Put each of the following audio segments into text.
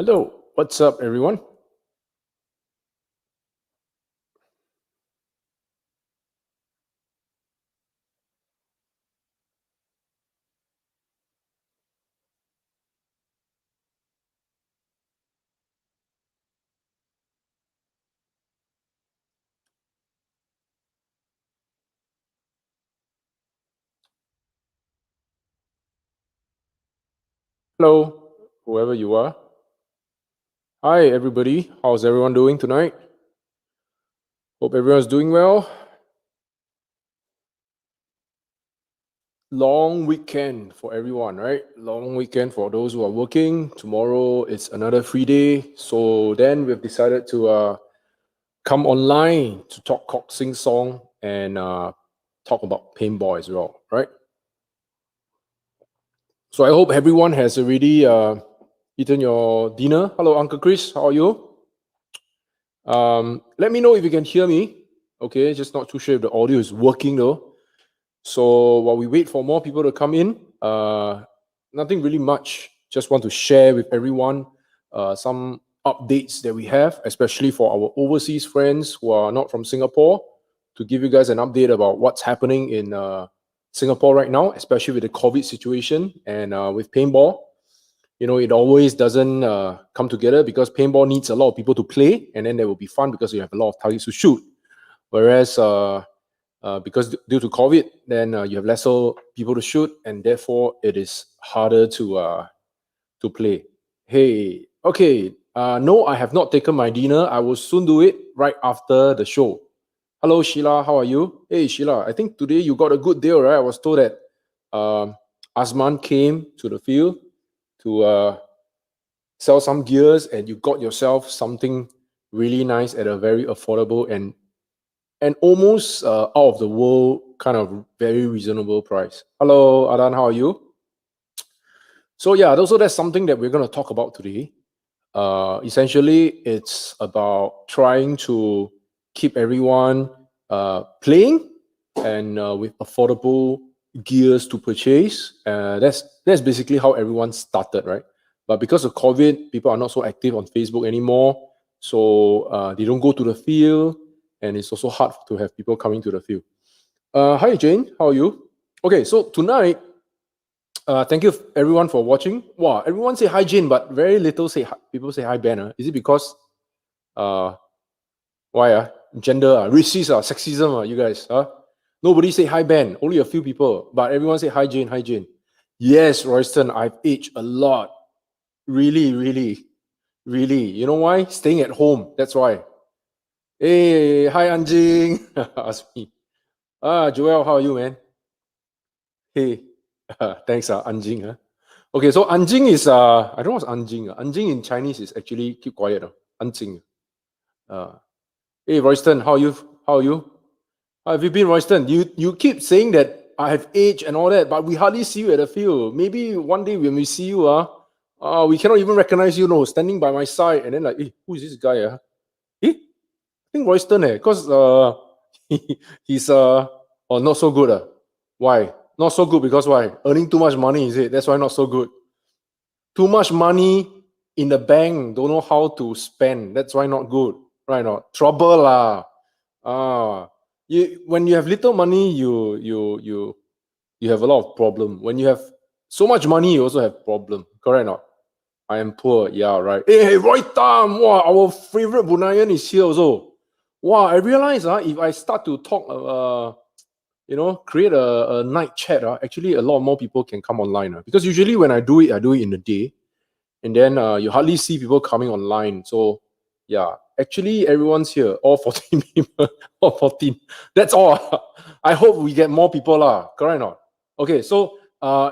Hello, what's up, everyone? Hello, whoever you are. Hi, everybody. How's everyone doing tonight? Hope everyone's doing well. Long weekend for everyone, right? Long weekend for those who are working. Tomorrow it's another free day. So then we've decided to come online to talk cock sing song and talk about paintball as well, right? So I hope everyone has already eaten your dinner. Hello, Uncle Chris. How are you? Let me know if you can hear me. Okay, just not too sure if the audio is working though. So while we wait for more people to come in, nothing really much. Just want to share with everyone some updates that we have, especially for our overseas friends who are not from Singapore, to give you guys an update about what's happening in Singapore right now, especially with the COVID situation and with paintball. It always doesn't come together because paintball needs a lot of people to play, and then there will be fun because you have a lot of targets to shoot. Whereas because due to COVID, then you have lesser people to shoot, and therefore it is harder to play. Hey, okay. No, I have not taken my dinner. I will soon do it right after the show. Hello, Sheila. How are you? Hey, Sheila. I think today you got a good deal, right? I was told that Asman came to the field to sell some gears, and you got yourself something really nice at a very affordable and almost out of the world kind of very reasonable price. Hello, Adan. How are you? So yeah, also that's something that we're going to talk about today. Essentially, it's about trying to keep everyone playing and with affordable gears to purchase. That's basically how everyone started, right? But because of COVID, people are not so active on Facebook anymore, so they don't go to the field, and it's also hard to have people coming to the field. Hi Jane, how are you? Okay, so tonight thank you everyone for watching. Wow, everyone say hi Jane, but very little say hi, people say hi Ben. Is it because uh why gender racist sexism you guys Nobody say hi Ben, only a few people, but everyone say hi Jane, hi Jane. Yes, Royston, I've aged a lot. Really, really, really. You know why? Staying at home. That's why. Hey, hi Anjing. Ask me. Joel, how are you, man? Hey, thanks, Anjing. Okay, so Anjing is I don't know what's Anjing. Anjing in Chinese is actually keep quiet. Anjing. Uh, hey, Royston, how are you? How are you? How have you been, Royston? You keep saying that I have age and all that, but we hardly see you at the field. Maybe one day when we see you, we cannot even recognize you, no, standing by my side, and then like, hey, who is this guy? I think Royston, because he's not so good. Why? Not so good because why? Earning too much money, is it? That's why not so good. Too much money in the bank, don't know how to spend. That's why not good. Right? Not trouble lah. When you have little money, you have a lot of problem. When you have so much money, you also have problem. Correct or not? I am poor. Yeah, right. Hey, Roy Tam, wow, our favorite Bunayan is here also. Wow, I realize if I start to talk, create a night chat, actually a lot more people can come online. Because usually when I do it in the day, and then you hardly see people coming online. So yeah, actually everyone's here, all 14 people, all 14. That's all. I hope we get more people lah. Correct or not? Okay, so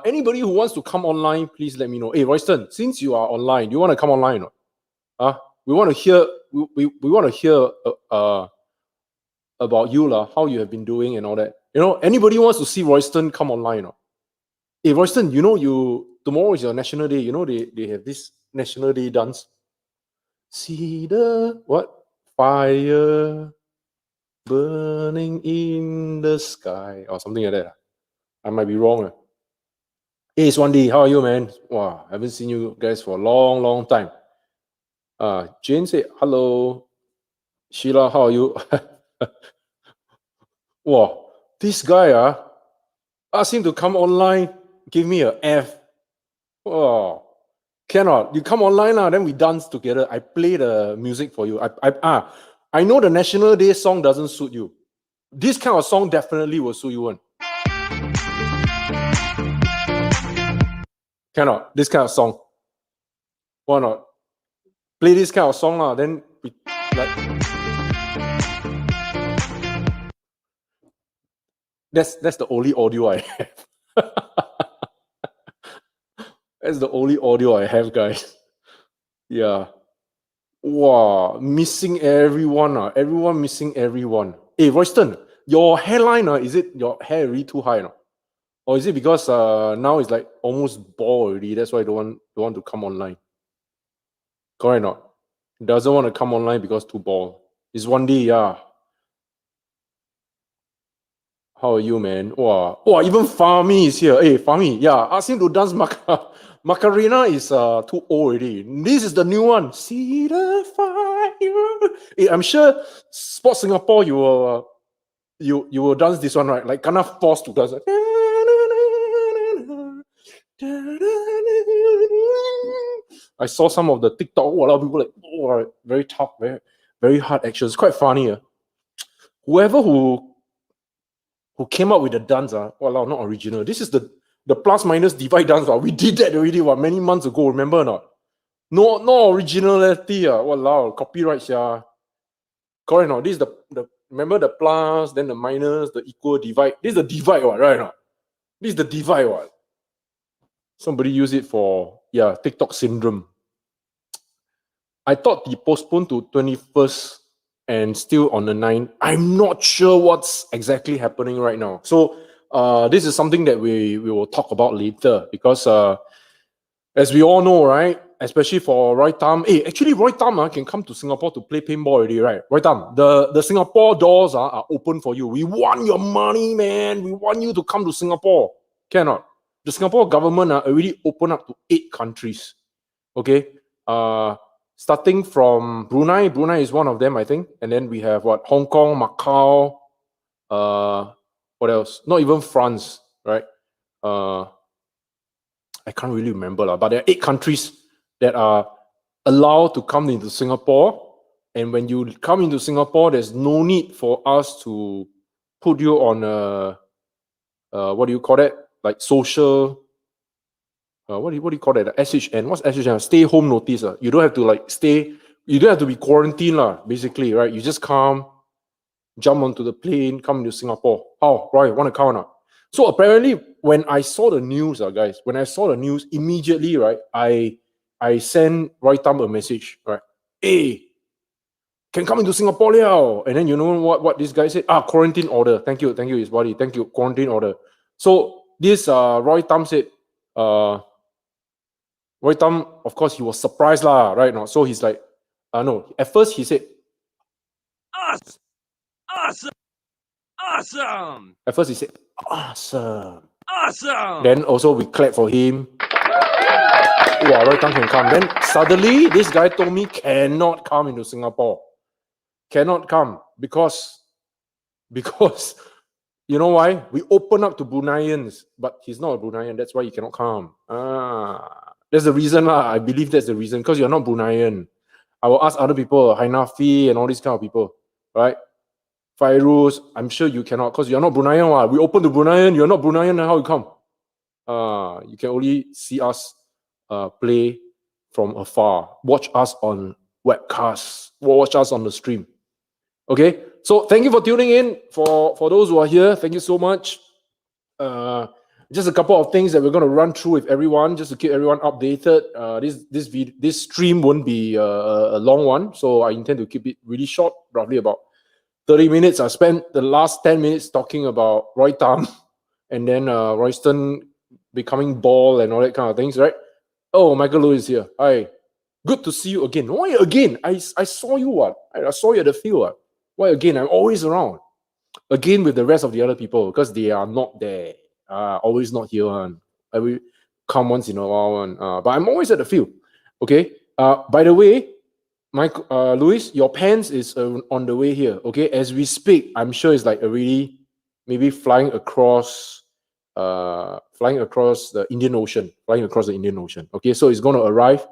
anybody who wants to come online, please let me know. Hey, Royston, since you are online, do you want to come online or not? We want to hear. We want to hear about you lah, how you have been doing and all that. Anybody wants to see Royston come online or? Hey, Royston, you tomorrow is your national day. They have this national day dance. See the what? Fire burning in the sky or something like that. I might be wrong. Hey, Swandy, how are you, man? Wow, I haven't seen you guys for a long, long time. Jane said, hello. Sheila, how are you? Wow, this guy, ask him to come online, give me a F. Oh, cannot. You come online, then we dance together. I play the music for you. I know the National Day song doesn't suit you. This kind of song definitely will suit you one. Cannot. This kind of song. Why not? Play this kind of song, then we like. That's the only audio I have. That's the only audio I have, guys. Yeah. Wow, missing everyone. Everyone missing everyone. Hey, Royston, your hairline, is it your hair really too high? Or is it because now it's like almost bald already? That's why I don't want to come online. Correct or not? Doesn't want to come online because too bald. It's one day, yeah. How are you, man? Wow, even Fahmi is here. Hey, Fahmi, yeah, ask him to dance Macarena is too old already. This is the new one. See the fire. Hey, I'm sure Sports Singapore, you will dance this one, right? Like kind of forced to dance. I saw some of the TikTok. A lot of people like, very tough, very hard actions. Quite funny. Whoever who came up with the dance, not original. This is the plus minus divide dance. We did that already many months ago, remember or not? No originality. Walao, copyrights. Correct or not? This is the remember the plus, then the minus, the equal, divide. This is the divide, right or not? This is the divide. Somebody use it for TikTok syndrome. I thought he postponed to 21st and still on the 9th. I'm not sure what's exactly happening right now. So this is something that we will talk about later because as we all know, right, especially for Roy Tam. Hey, actually Roy Tam can come to Singapore to play paintball already, right? Roy Tam, the Singapore doors are open for you. We want your money, man. We want you to come to Singapore. Cannot. The Singapore government already opened up to 8 countries. Okay. Starting from Brunei. Brunei is one of them, I think. And then we have Hong Kong, Macau. What else? Not even France, right? I can't really remember, but there are 8 countries that are allowed to come into Singapore. And when you come into Singapore, there's no need for us to put you on what do you call that? Like social. What do you call that? SHN. What's SHN? Stay home notice. You don't have to stay. You don't have to be quarantined, basically, right? You just come, jump onto the plane, come to Singapore. Oh, right, want to come or not? So apparently, when I saw the news, guys, immediately, right, I sent Roy Tam a message, right? Hey, can come into Singapore now. And then you know what this guy said? Quarantine order. Thank you, his body. Thank you, quarantine order. So this Roy Tam said, Roy Tam, of course, he was surprised, right? No, so he's like, no. At first, he said, awesome. At first, he said, awesome. Then also we clap for him. Wow, Roy Tam can come. Then suddenly, this guy told me cannot come into Singapore. Cannot come because you know why? We open up to Bruneians, but he's not a Bruneian. That's why he cannot come. That's the reason. I believe that's the reason, because you're not Bruneian. I will ask other people, Hainafi and all these kind of people, right? Fairuz, I'm sure you cannot, because you're not Bruneian. We open to Bruneian, you're not Bruneian, then how you come? You can only see us play from afar. Watch us on webcasts. Watch us on the stream. Okay, so thank you for tuning in. For those who are here, thank you so much. Just a couple of things that we're going to run through with everyone, just to keep everyone updated. This stream won't be a long one, so I intend to keep it really short, roughly about 30 minutes. I spent the last 10 minutes talking about Roy Tam and then Royston becoming bald and all that kind of things, right? Oh, Michael Lewis is here. Hi. Good to see you again. Why again? I saw you. I saw you at the field. Why again? I'm always around. Again with the rest of the other people, because they are not there. Always not here. I will come once in a while. But I'm always at the field. Okay. By the way, Louis, your pants is on the way here. Okay, as we speak, I'm sure it's like already maybe flying across the Indian Ocean, Okay, so it's going to arrive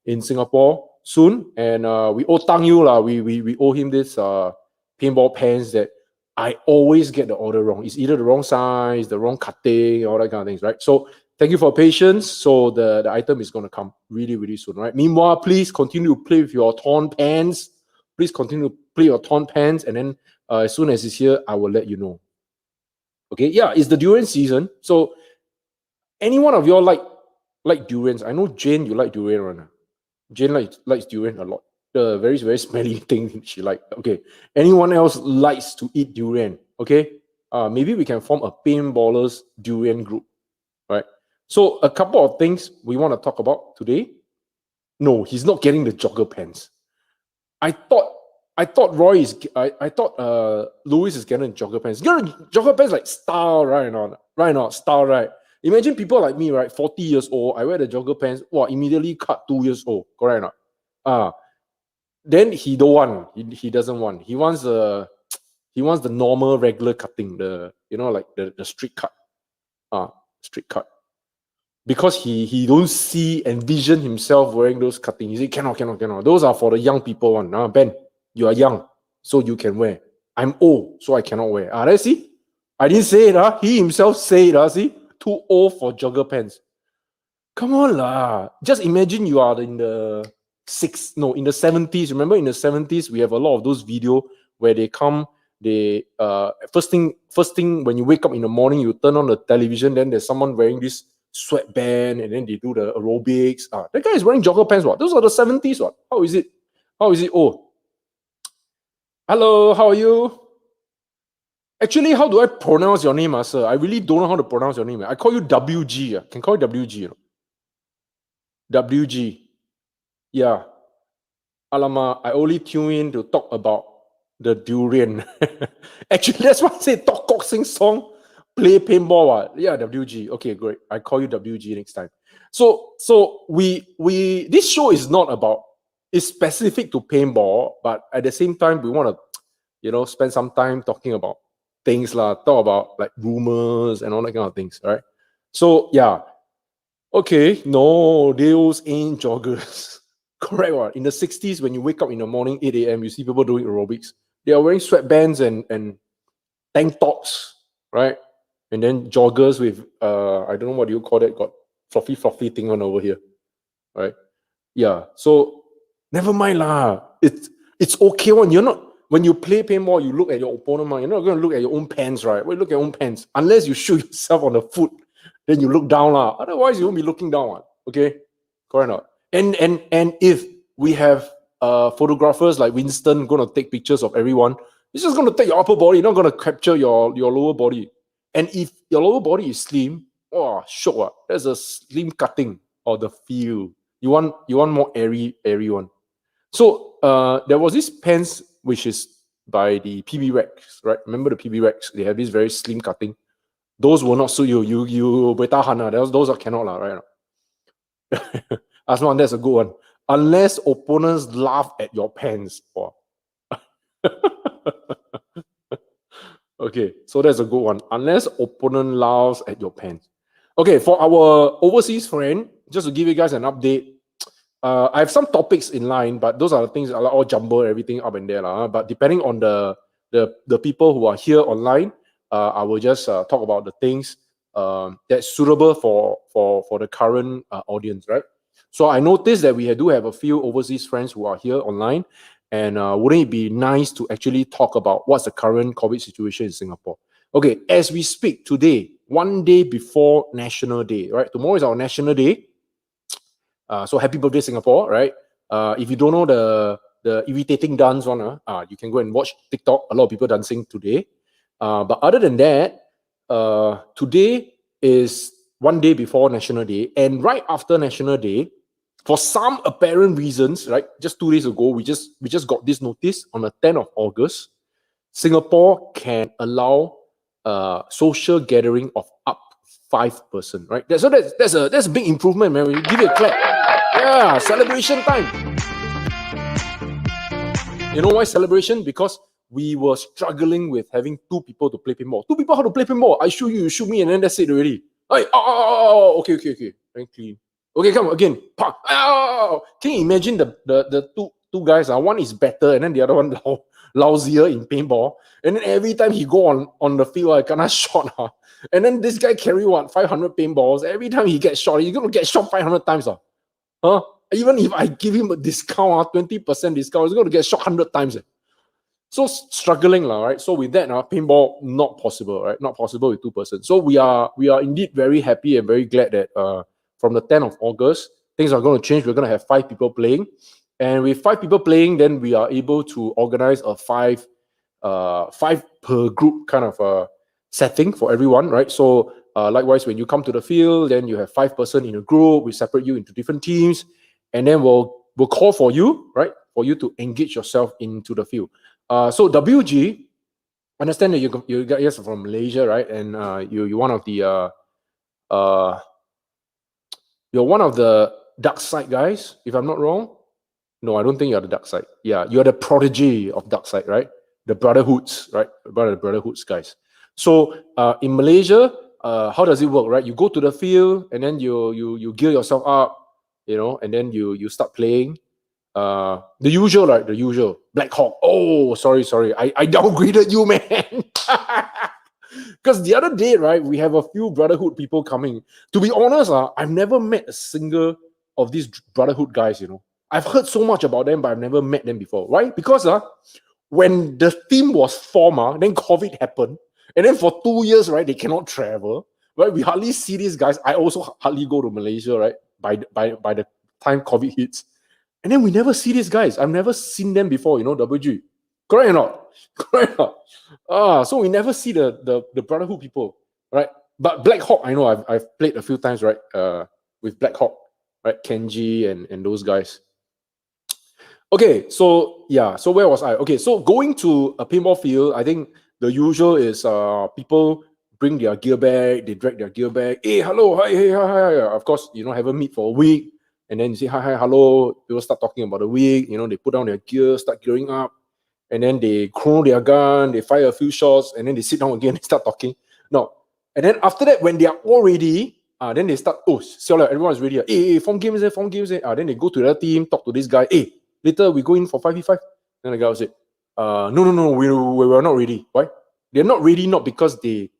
in Singapore soon, and we owe Tang Yu lah. We owe him this paintball pants that I always get the order wrong. It's either the wrong size, the wrong cutting, all that kind of things, right? So thank you for patience. So the item is going to come really, really soon, right? Meanwhile, please continue to play with your torn pants. Please continue to play your torn pants, and then as soon as it's here, I will let you know. Okay, yeah, it's the durian season. So any one of y'all like durians? I know Jane, you like durian, right? Jane likes durian a lot. The very, very smelly thing she like. Okay. Anyone else likes to eat durian? Okay. Maybe we can form a paintballers durian group. Right. So a couple of things we want to talk about today. No, he's not getting the jogger pants. I thought Roy is I thought Louis is getting jogger pants. You know, jogger pants like style, right? Not style, right? Imagine people like me, right? 40 years old, I wear the jogger pants, wow, immediately cut 2 years old, correct or not? Then he don't want, he doesn't want. He wants the normal regular cutting, like the street cut. Street cut. Because he don't envision himself wearing those cutting. He say cannot. Those are for the young people one. Ben, you are young, so you can wear. I'm old, so I cannot wear. Let's see. I didn't say it. He himself say it. See, too old for jogger pants. Come on lah. Just imagine you are in the 70s. Remember in the 70s, we have a lot of those video where they come, first thing when you wake up in the morning, you turn on the television, then there's someone wearing this sweatband, and then they do the aerobics. That guy is wearing jogger pants. What? Those are the 70s. What? How is it? Oh, hello. How are you? Actually, how do I pronounce your name, sir? I really don't know how to pronounce your name. I call you WG. Can call you WG. WG. Yeah. Alamak, I only tune in to talk about the durian. Actually, that's why I say talk cock sing song, play paintball. What? Yeah, WG. Okay, great. I call you WG next time. So we this show is not about, it's specific to paintball, but at the same time we want to spend some time talking about things talk about like rumors and all that kind of things, right? So yeah. Okay, no, those ain't joggers. Correct what? In the 60s, when you wake up in the morning, 8 a.m., you see people doing aerobics. They are wearing sweatbands and tank tops, right? And then joggers with I don't know what you call that, got fluffy thing on over here, right? Yeah. So never mind lah. It's okay one. You're not, when you play paintball, you look at your opponent. You're not going to look at your own pants, right? Well, look at your own pants unless you shoot yourself on the foot. Then you look down lah. Otherwise, you won't be looking down. Okay, correct or not? And if we have photographers like Winston going to take pictures of everyone, it's just going to take your upper body, not going to capture your lower body. And if your lower body is slim, sure, that's a slim cutting of the feel. You want more airy one. So there was this pants which is by the PB Rex, right? Remember the PB Rex? They have this very slim cutting. Those will not suit you. You better hana. Those are cannot lah, right? Asman, that's a good one. Unless opponents laugh at your pants. Okay, so that's a good one. Unless opponent laughs at your pants. Okay, for our overseas friend, just to give you guys an update, I have some topics in line, but those are the things I'll all jumble everything up and there. But depending on the people who are here online, I will just talk about the things that's suitable for the current audience, right? So I noticed that we do have a few overseas friends who are here online, and wouldn't it be nice to actually talk about what's the current COVID situation in Singapore? Okay, as we speak today, one day before National Day, right? Tomorrow is our National Day. So happy birthday, Singapore, right? If you don't know the irritating dance one, you can go and watch TikTok. A lot of people dancing today. But other than that, today is one day before National Day, and right after National Day, for some apparent reasons, right? Just 2 days ago, we just got this notice on the 10th of August. Singapore can allow social gathering of up 5 person, right? That's a big improvement, man. We give it a clap. Yeah, celebration time. You know why celebration? Because we were struggling with having 2 people to play paintball. 2 people, how to play paintball? I shoot you, you shoot me, and then that's it already. Like, okay, very clean. Okay, come again. Park. Can you imagine the two guys? One is better, and then the other one lousier in paintball. And then every time he go on the field, I cannot shot. And then this guy carry 500 paintballs. Every time he gets shot, he's gonna get shot 500 times. Huh? Even if I give him a discount, 20% discount, he's gonna get shot 100 times. So struggling, right? So with that, paintball not possible, right? Not possible with 2 persons. So we are indeed very happy and very glad that from the 10th of August, things are going to change. We're going to have 5 people playing, and with 5 people playing, then we are able to organize a 5 per group kind of setting for everyone, right? So likewise, when you come to the field, then you have 5 person in a group. We separate you into different teams, and then we'll call for you, right? For you to engage yourself into the field. So WG, understand that you guys are from Malaysia, right? And you're one of the you're one of the dark side guys, if I'm not wrong. No, I don't think you're the dark side. Yeah, you're the prodigy of dark side, right? The brotherhoods, right? The brotherhoods guys. So in Malaysia, how does it work, right? You go to the field and then you gear yourself up, and then you start playing. The usual, right? The usual. Black Hawk. Oh, sorry. I downgraded you, man. Because the other day, right, we have a few Brotherhood people coming. To be honest, I've never met a single of these Brotherhood guys, I've heard so much about them, but I've never met them before. Why? Because when the team was formed, then COVID happened. And then for 2 years, right, they cannot travel. Right? We hardly see these guys. I also hardly go to Malaysia, right? By the time COVID hits. And then we never see these guys. I've never seen them before, WG. Correct or not? Correct or not? So we never see the Brotherhood people, right? But Black Hawk, I know I've played a few times, right? With Black Hawk, right? Kenji and those guys. Okay, so yeah, so where was I? Okay, so going to a paintball field, I think the usual is people bring their gear bag, they drag their gear bag. Hey, hello, hi, hey, hi. Of course, haven't meet for a week. And then you say, hi, hello. People start talking about the week. They put down their gear, start gearing up. And then they chrono their gun, they fire a few shots, and then they sit down again and start talking. No. And then after that, when they are all ready, then they start, everyone is ready. Hey, form games. Then they go to the other team, talk to this guy. Hey, later we go in for 5v5. Then the guy will say, no, we're not ready. Why? They're not ready, not because they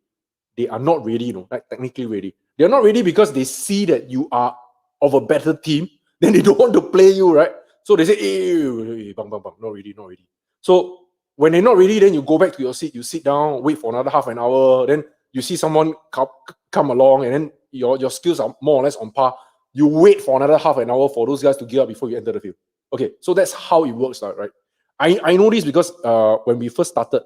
are not ready, like technically ready. They're not ready because they see that you are of a better team, then they don't want to play you, right? So they say, hey, bang, not ready. So when they're not ready, then you go back to your seat, you sit down, wait for another half an hour, then you see someone come along, and then your skills are more or less on par. You wait for another half an hour for those guys to gear up before you enter the field. Okay, so that's how it works, right? I know this because when we first started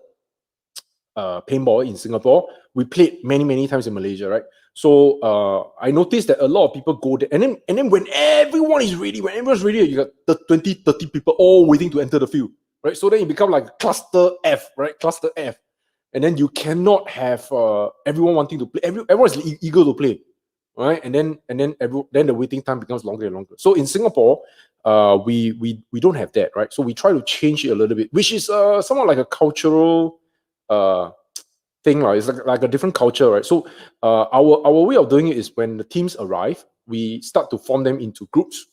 paintball in Singapore, we played many times in Malaysia, right? So I noticed that a lot of people go there, and then when everyone is ready, when everyone's ready, you got the 20-30 people all waiting to enter the field, right? So then you become like cluster F, right? Cluster F, and then you cannot have everyone wanting to play. Everyone is eager to play, right? And then the waiting time becomes longer and longer. So in Singapore, we don't have that, right? So we try to change it a little bit, which is somewhat like a cultural thing, right? It's like a different culture, right? So our way of doing it is when the teams arrive, we start to form them into groups.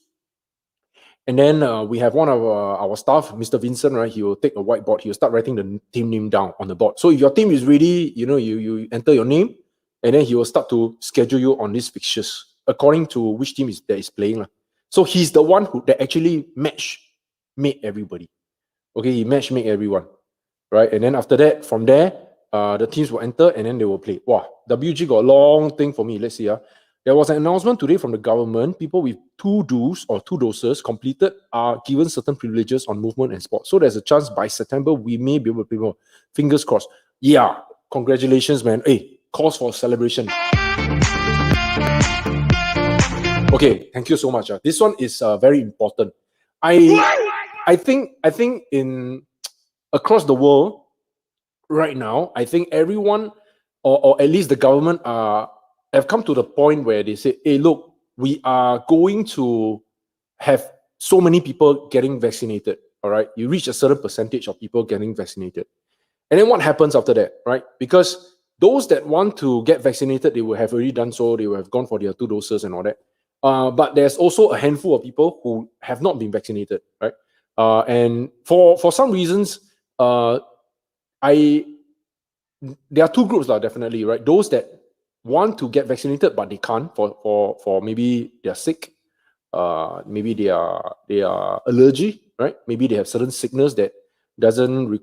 And then we have one of our staff, Mr. Vincent, right? He will take a whiteboard. He will start writing the team name down on the board. So if your team is ready, you enter your name, and then he will start to schedule you on these fixtures according to which team that is playing. So he's the one that actually made everybody. Okay, he made everyone, right? And then after that, from there, the teams will enter and then they will play. Wow, WG got a long thing for me. Let's see. There was an announcement today from the government. People with 2 doses completed are given certain privileges on movement and sport. So there's a chance by September we may be able to play more. Fingers crossed. Yeah, congratulations, man. Hey, cause for celebration. Okay, thank you so much. This one is very important. I think in across the world right now, I think everyone, or at least the government, have come to the point where they say, hey, look, we are going to have so many people getting vaccinated. all right, you reach a certain percentage of people getting vaccinated. And then what happens after that, right? Because those that want to get vaccinated, they will have already done so. They will have gone for their 2 doses and all that. But there's also a handful of people who have not been vaccinated, right? And for some reasons, there are two groups, definitely, right? Those that want to get vaccinated but they can't for maybe they're sick, maybe they are allergic, right? Maybe they have certain sickness that doesn't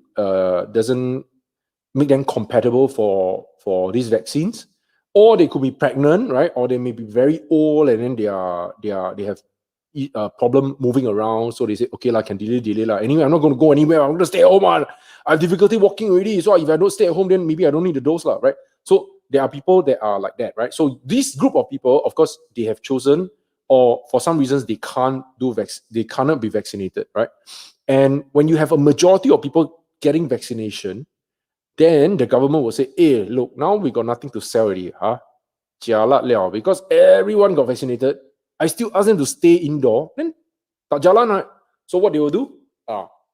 make them compatible for these vaccines, or they could be pregnant, right? Or they may be very old and then they have problem moving around, so they say, okay, can delay lah. Anyway, I'm not going to go anywhere. I'm going to stay at home. I have difficulty walking already, so if I don't stay at home, then maybe I don't need the dose lah, right? So there are people that are like that, right? So this group of people, of course, they have chosen, or for some reasons they cannot be vaccinated, right? And when you have a majority of people getting vaccination, then the government will say, hey, look, now we got nothing to sell already, huh? Jialat liao, because everyone got vaccinated. I still ask them to stay indoor, then tak jalan, right? So what they will do?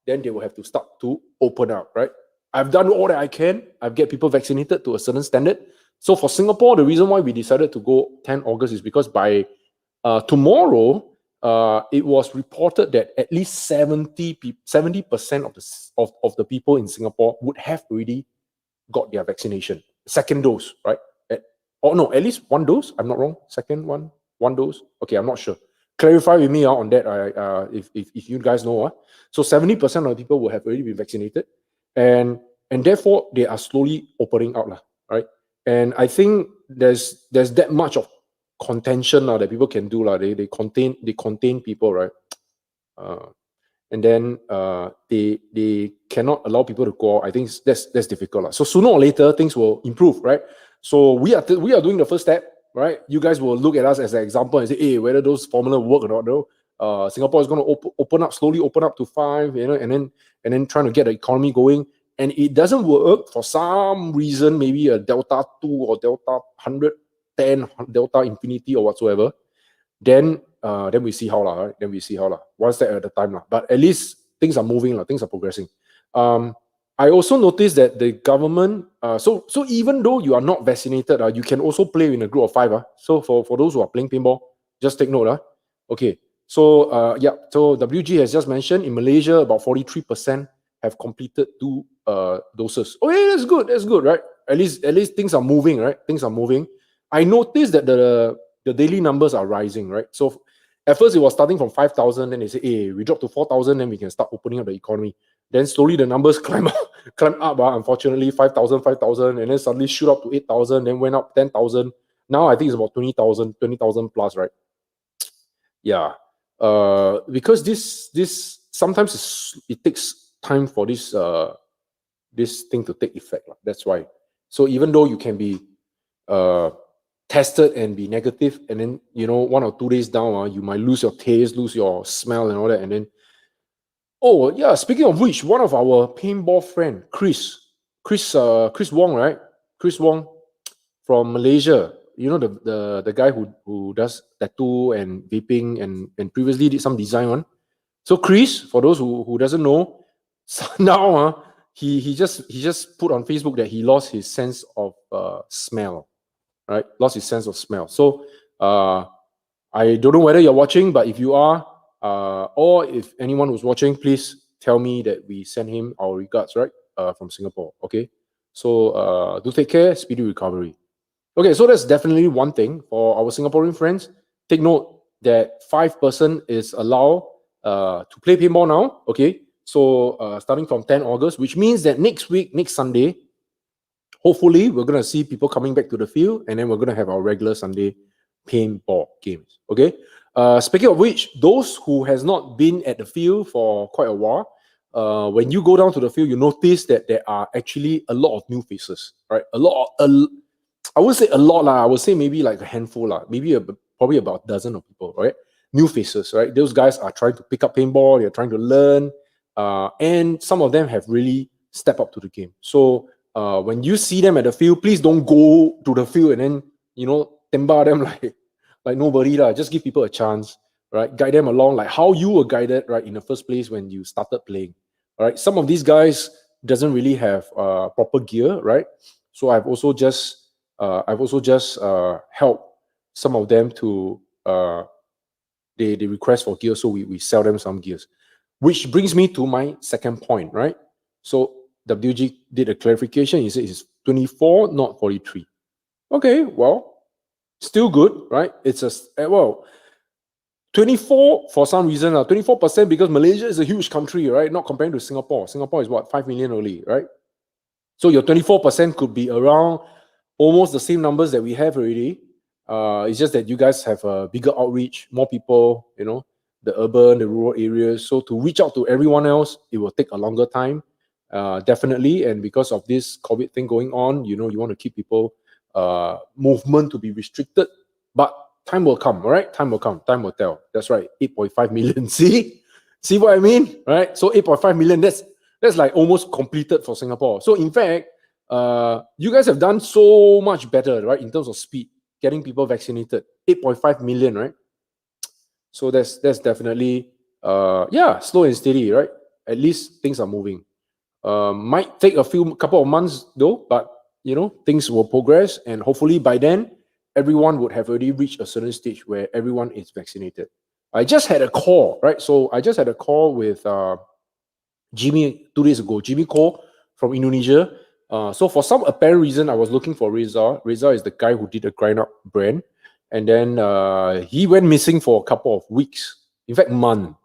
Then they will have to start to open up, right? I've done all that I can. I've get people vaccinated to a certain standard. So for Singapore, the reason why we decided to go 10 August is because by tomorrow, it was reported that at least 70% of the people in Singapore would have already got their vaccination, second dose, right? At least 1 dose. I'm not wrong. Second one dose. Okay, I'm not sure. Clarify with me on that. If you guys know. So 70% of the people will have already been vaccinated, and therefore they are slowly opening out, right? And I think there's that much of contention that people can do, They contain people, right? And then they cannot allow people to go out. I think that's difficult. So sooner or later things will improve, right? So we are doing the first step, right? You guys will look at us as an example and say, hey, whether those formula work or not. No, Singapore is going to slowly open up to 5, and then trying to get the economy going. And it doesn't work for some reason, maybe a Delta 2 or Delta 110, Delta Infinity or whatsoever. Then we see how, right? Then we see how, one step at a time, But at least things are moving, things are progressing. I also noticed that the government, so even though you are not vaccinated, you can also play in a group of 5. So for those who are playing paintball, just take note. Okay. So so WG has just mentioned in Malaysia, about 43% have completed 2 doses. Oh yeah, that's good, right? At least things are moving, right? Things are moving. I noticed that the daily numbers are rising, right? So at first it was starting from 5,000, then they say, hey, we drop to 4,000, then we can start opening up the economy. Then slowly the numbers climb up. Unfortunately, 5,000, and then suddenly shoot up to 8,000, then went up 10,000. Now I think it's about 20,000 plus, right? Yeah. Because this sometimes it takes time for this thing to take effect. That's why. So even though you can be tested and be negative, and then 1 or 2 days down, you might lose your taste, lose your smell and all that, and then speaking of which, one of our paintball friend, Chris Wong, right? Chris Wong from Malaysia, the guy who does tattoo and vaping and previously did some design on. So Chris, for those who doesn't know, so now he just put on Facebook that he lost his sense of smell. Right, lost his sense of smell. So I don't know whether you're watching, but if you are, or if anyone who's watching, please tell me that we send him our regards, right, from Singapore. Okay, so do take care, speedy recovery. Okay, so that's definitely one thing for our Singaporean friends. Take note that 5% is allowed to play paintball now. Okay, so starting from 10 August, which means that next week, next Sunday, hopefully, we're going to see people coming back to the field, and then we're going to have our regular Sunday paintball games. Okay. Speaking of which, those who has not been at the field for quite a while, when you go down to the field, you notice that there are actually a lot of new faces, right? I would say a lot, I would say maybe like a handful, maybe probably about a dozen of people, right? New faces, right? Those guys are trying to pick up paintball. They're trying to learn, and some of them have really stepped up to the game. So when you see them at the field, please don't go to the field and then, timba them like nobody. Just give people a chance. right? Guide them along like how you were guided, right, in the first place when you started playing. All right. Some of these guys doesn't really have proper gear, right? So I've also just helped some of them to they request for gear, so we sell them some gears. Which brings me to my second point, right? So WG did a clarification. He said it's 24, not 43. Okay, well, still good, right? It's well, 24 for some reason, 24% because Malaysia is a huge country, right? Not comparing to Singapore. Singapore is what, 5 million only, right? So your 24% could be around almost the same numbers that we have already. It's just that you guys have a bigger outreach, more people, the urban, the rural areas. So to reach out to everyone else, it will take a longer time, definitely. And because of this COVID thing going on, you want to keep people movement to be restricted. But time will come, all right? Time will come. Time will tell. That's right. 8.5 million. See what I mean? Right? So 8.5 million, that's like almost completed for Singapore. So in fact, you guys have done so much better, right, in terms of speed, getting people vaccinated. 8.5 million, right? So that's definitely slow and steady, right? At least things are moving. Might take a couple of months though, but things will progress, and hopefully by then everyone would have already reached a certain stage where everyone is vaccinated. I just had a call, right? So I just had a call with Jimmy 2 days ago. Jimmy Cole from Indonesia. So for some apparent reason, I was looking for Reza. Reza is the guy who did the Grind Up brand, and then he went missing for a couple of weeks. In fact, month.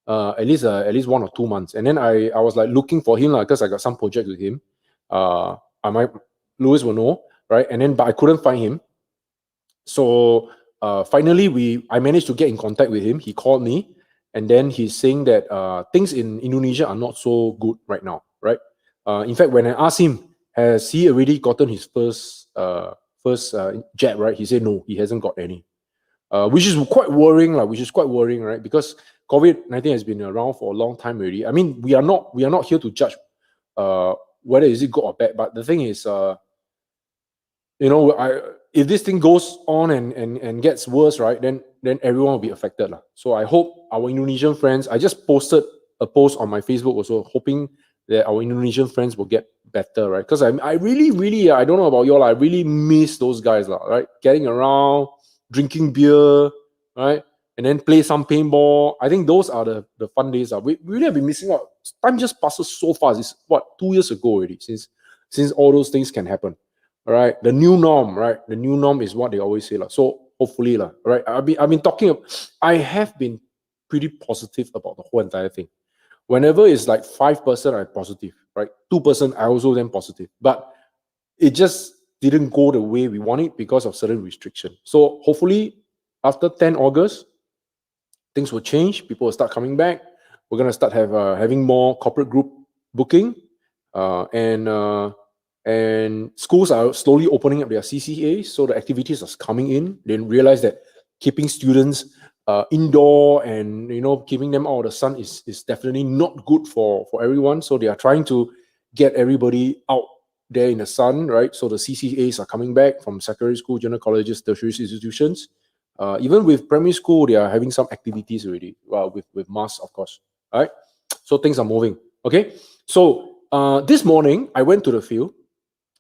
At least 1 or 2 months. And then I was like looking for him because I got some project with him. Louis will know, right? And then but I couldn't find him. So finally I managed to get in contact with him. He called me, and then he's saying that things in Indonesia are not so good right now, right? In fact, when I asked him, has he already gotten his first jab, right? He said no, he hasn't got any. Which is quite worrying, right? Because COVID-19 has been around for a long time already. I mean, we are not here to judge whether is it good or bad, but the thing is, if this thing goes on and gets worse, right, then everyone will be affected. So I hope our Indonesian friends, I just posted a post on my Facebook also, hoping that our Indonesian friends will get better, right? Because I really, I don't know about y'all, I really miss those guys, right? Getting around, drinking beer, right? And then play some paintball. I think those are the fun days. We really have been missing out. Time just passes so fast. It's 2 years ago already since all those things can happen. All right, the new norm, right? The new norm is what they always say, so hopefully, right? I have been pretty positive about the whole entire thing. Whenever it's like 5%, I'm positive, right? 2%, I also then positive, but it just didn't go the way we want it because of certain restriction. So hopefully, after 10 August, things will change. People will start coming back. We're gonna start having more corporate group booking, and schools are slowly opening up their CCAs, so the activities are coming in. They realize that keeping students indoor and keeping them out of the sun is definitely not good for everyone. So they are trying to get everybody out there in the sun, right? So the CCAs are coming back from secondary school, junior colleges, tertiary institutions. Even with primary school, they are having some activities already. With masks, of course. All right. So things are moving. Okay. So this morning I went to the field.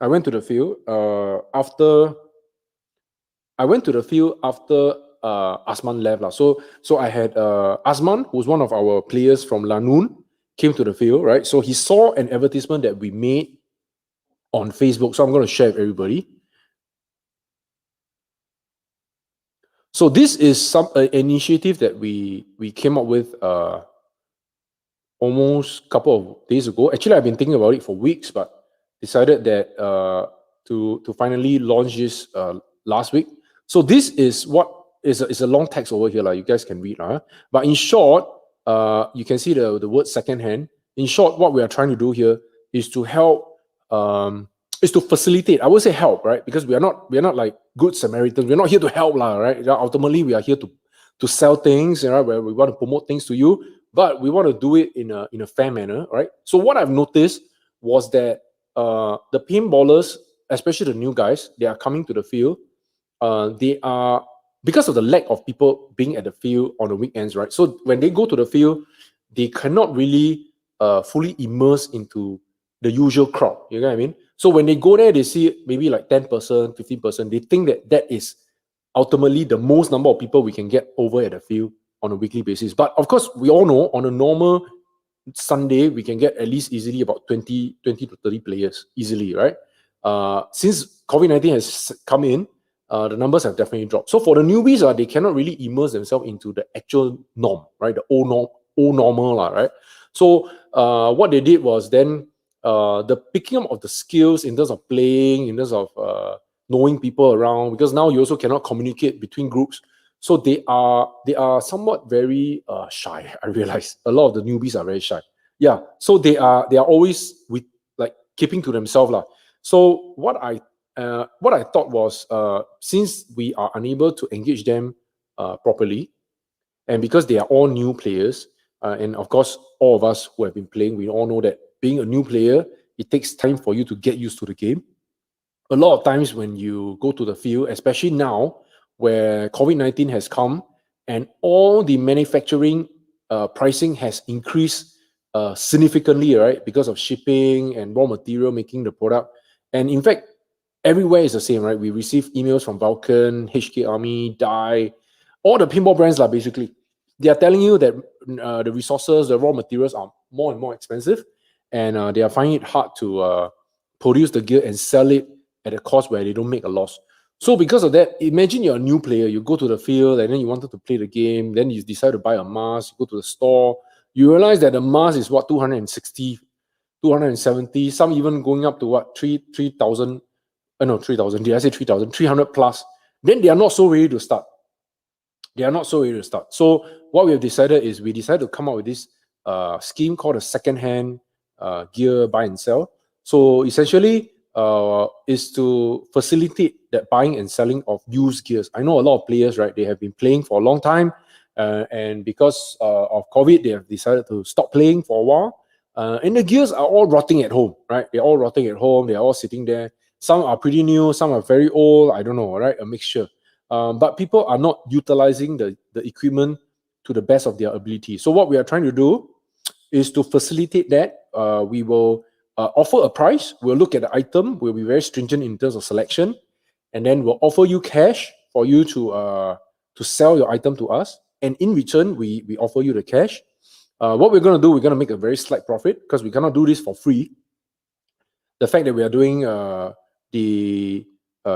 After Asman left. So I had Asman, who's one of our players from Lanun, came to the field, right? So he saw an advertisement that we made on Facebook. So I'm going to share with everybody. So this is some initiative that we came up with almost a couple of days ago. Actually, I've been thinking about it for weeks, but decided that to finally launch this last week. So this is what is a long text over here, you guys can read. But in short, you can see the word secondhand. In short, what we are trying to do here is to help, is to facilitate. I would say help, right? Because we are not like good Samaritans. We're not here to help, right? Ultimately, we are here to sell things, where we want to promote things to you, but we want to do it in a fair manner, right? So what I've noticed was that the paintballers, especially the new guys, they are coming to the field. They are because of the lack of people being at the field on the weekends, right? So when they go to the field, they cannot really fully immerse into the usual crowd. You know what I mean? So when they go there, they see maybe like 10%, 15%. They think that that is ultimately the most number of people we can get over at the field on a weekly basis. But of course, we all know on a normal Sunday, we can get at least easily about 20 to 30 players easily, right? Since COVID-19 has come in, the numbers have definitely dropped. So for the newbies, they cannot really immerse themselves into the actual norm, right? The old normal, right? So what they did was then the picking up of the skills in terms of playing, in terms of knowing people around, because now you also cannot communicate between groups. So they are somewhat very shy. I realize a lot of the newbies are very shy. Yeah, so they are always with like keeping to themselves lah. So what I thought was since we are unable to engage them properly, and because they are all new players, and of course all of us who have been playing, we all know that being a new player, it takes time for you to get used to the game. A lot of times when you go to the field, especially now where COVID-19 has come and all the manufacturing pricing has increased significantly, right? Because of shipping and raw material making the product. And in fact, everywhere is the same, right? We receive emails from Vulcan, HK Army, Dye, all the pinball brands, basically. They are telling you that the resources, the raw materials are more and more expensive, and they are finding it hard to produce the gear and sell it at a cost where they don't make a loss. So because of that, imagine you're a new player, you go to the field and then you wanted to play the game, then you decide to buy a mask, you go to the store, you realize that the mask is what, 260, 270, some even going up to what, 3,000, no, 3,000, did I say 3,000? 300 plus. Then they are not so ready to start. So what we have decided is we decided to come up with this scheme called a second-hand gear buy and sell. So essentially, is to facilitate that buying and selling of used gears. I know a lot of players, right? They have been playing for a long time, and because of COVID, they have decided to stop playing for a while. And the gears are all rotting at home, right? They're all rotting at home. They're all sitting there. Some are pretty new, some are very old. I don't know, right? A mixture. But people are not utilizing the equipment to the best of their ability. So what we are trying to do is to facilitate that. We will offer a price. We'll look at the item. We'll be very stringent in terms of selection, and then we'll offer you cash for you to sell your item to us. And in return, we offer you the cash. What we're going to do, we're going to make a very slight profit because we cannot do this for free. The fact that we are doing the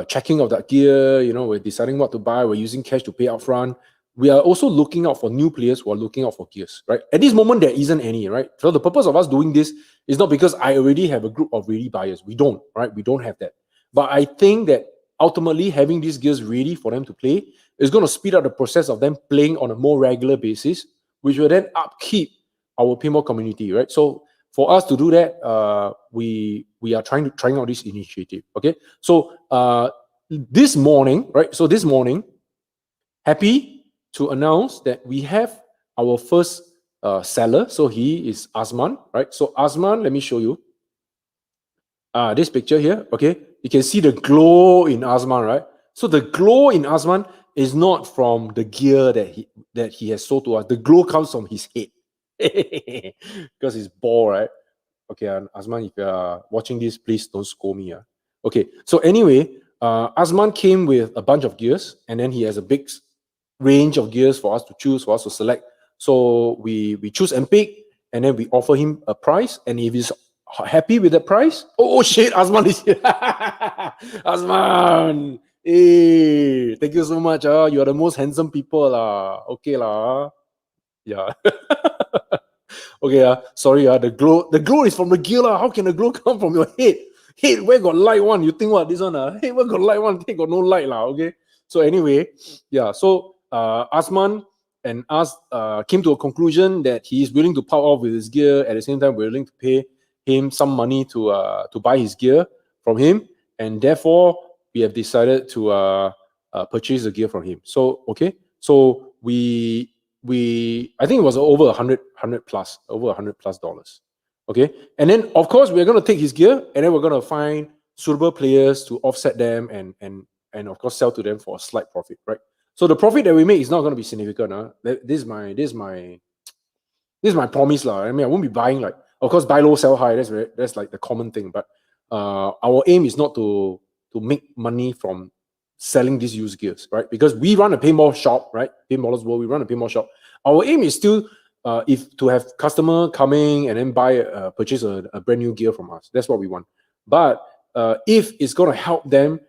checking of that gear, we're deciding what to buy, we're using cash to pay upfront. We are also looking out for new players who are looking out for gears, right? At this moment, there isn't any, right? So the purpose of us doing this is not because I already have a group of ready buyers. We don't, right? We don't have that. But I think that ultimately having these gears ready for them to play is going to speed up the process of them playing on a more regular basis, which will then upkeep our pinball community, right? So for us to do that, we are trying out this initiative. Okay, so this morning, right? So this morning, happy to announce that we have our first seller. So he is Azman, right? So Azman, let me show you. This picture here, okay? You can see the glow in Azman, right? So the glow in Azman is not from the gear that he has sold to us. The glow comes from his head. Because he's bald, right? Okay, Azman, if you're watching this, please don't scold me. Okay, so anyway, Azman came with a bunch of gears, and then he has a big range of gears for us to choose, for us to select. So we choose and pick, and then we offer him a price, and if he's happy with the price, oh shit, Azman is here. Azman, hey, thank you so much. You are the most handsome people. Okay, yeah. Okay, sorry, the glow is from the gear. How can the glow come from your head? Head, where got light one? You think what? This one? Hey, where got light one? Head got no light. Okay. So anyway, yeah, so Azman and us came to a conclusion that he is willing to part off with his gear. At the same time, we're willing to pay him some money to buy his gear from him. And therefore, we have decided to purchase the gear from him. So, okay. So I think it was over $100 plus dollars. Okay, and then of course we're going to take his gear, and then we're going to find suitable players to offset them and of course sell to them for a slight profit, right? So the profit that we make is not going to be significant. This is my promise, lah. I mean, I won't be buying, like, of course, buy low, sell high. That's like the common thing. But our aim is not to make money from selling these used gears, right? Because we run a paintball shop, right? Paintballers World, we run a paintball shop. Our aim is still if to have customer coming and then purchase a brand new gear from us. That's what we want. But if it's going to help them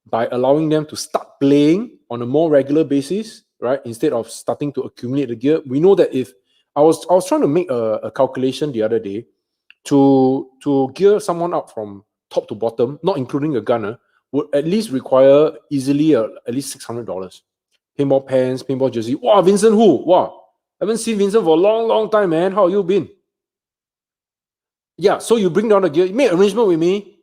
by allowing them to start playing on a more regular basis, right? Instead of starting to accumulate the gear, we know that if I was trying to make a calculation the other day to gear someone up from top to bottom, not including a gunner, would at least require easily at least $600. Paintball pants, paintball jersey. Wow, Vincent who? Wow, I haven't seen Vincent for a long, long time, man. How you been? Yeah, so you bring down the gear, you make arrangement with me,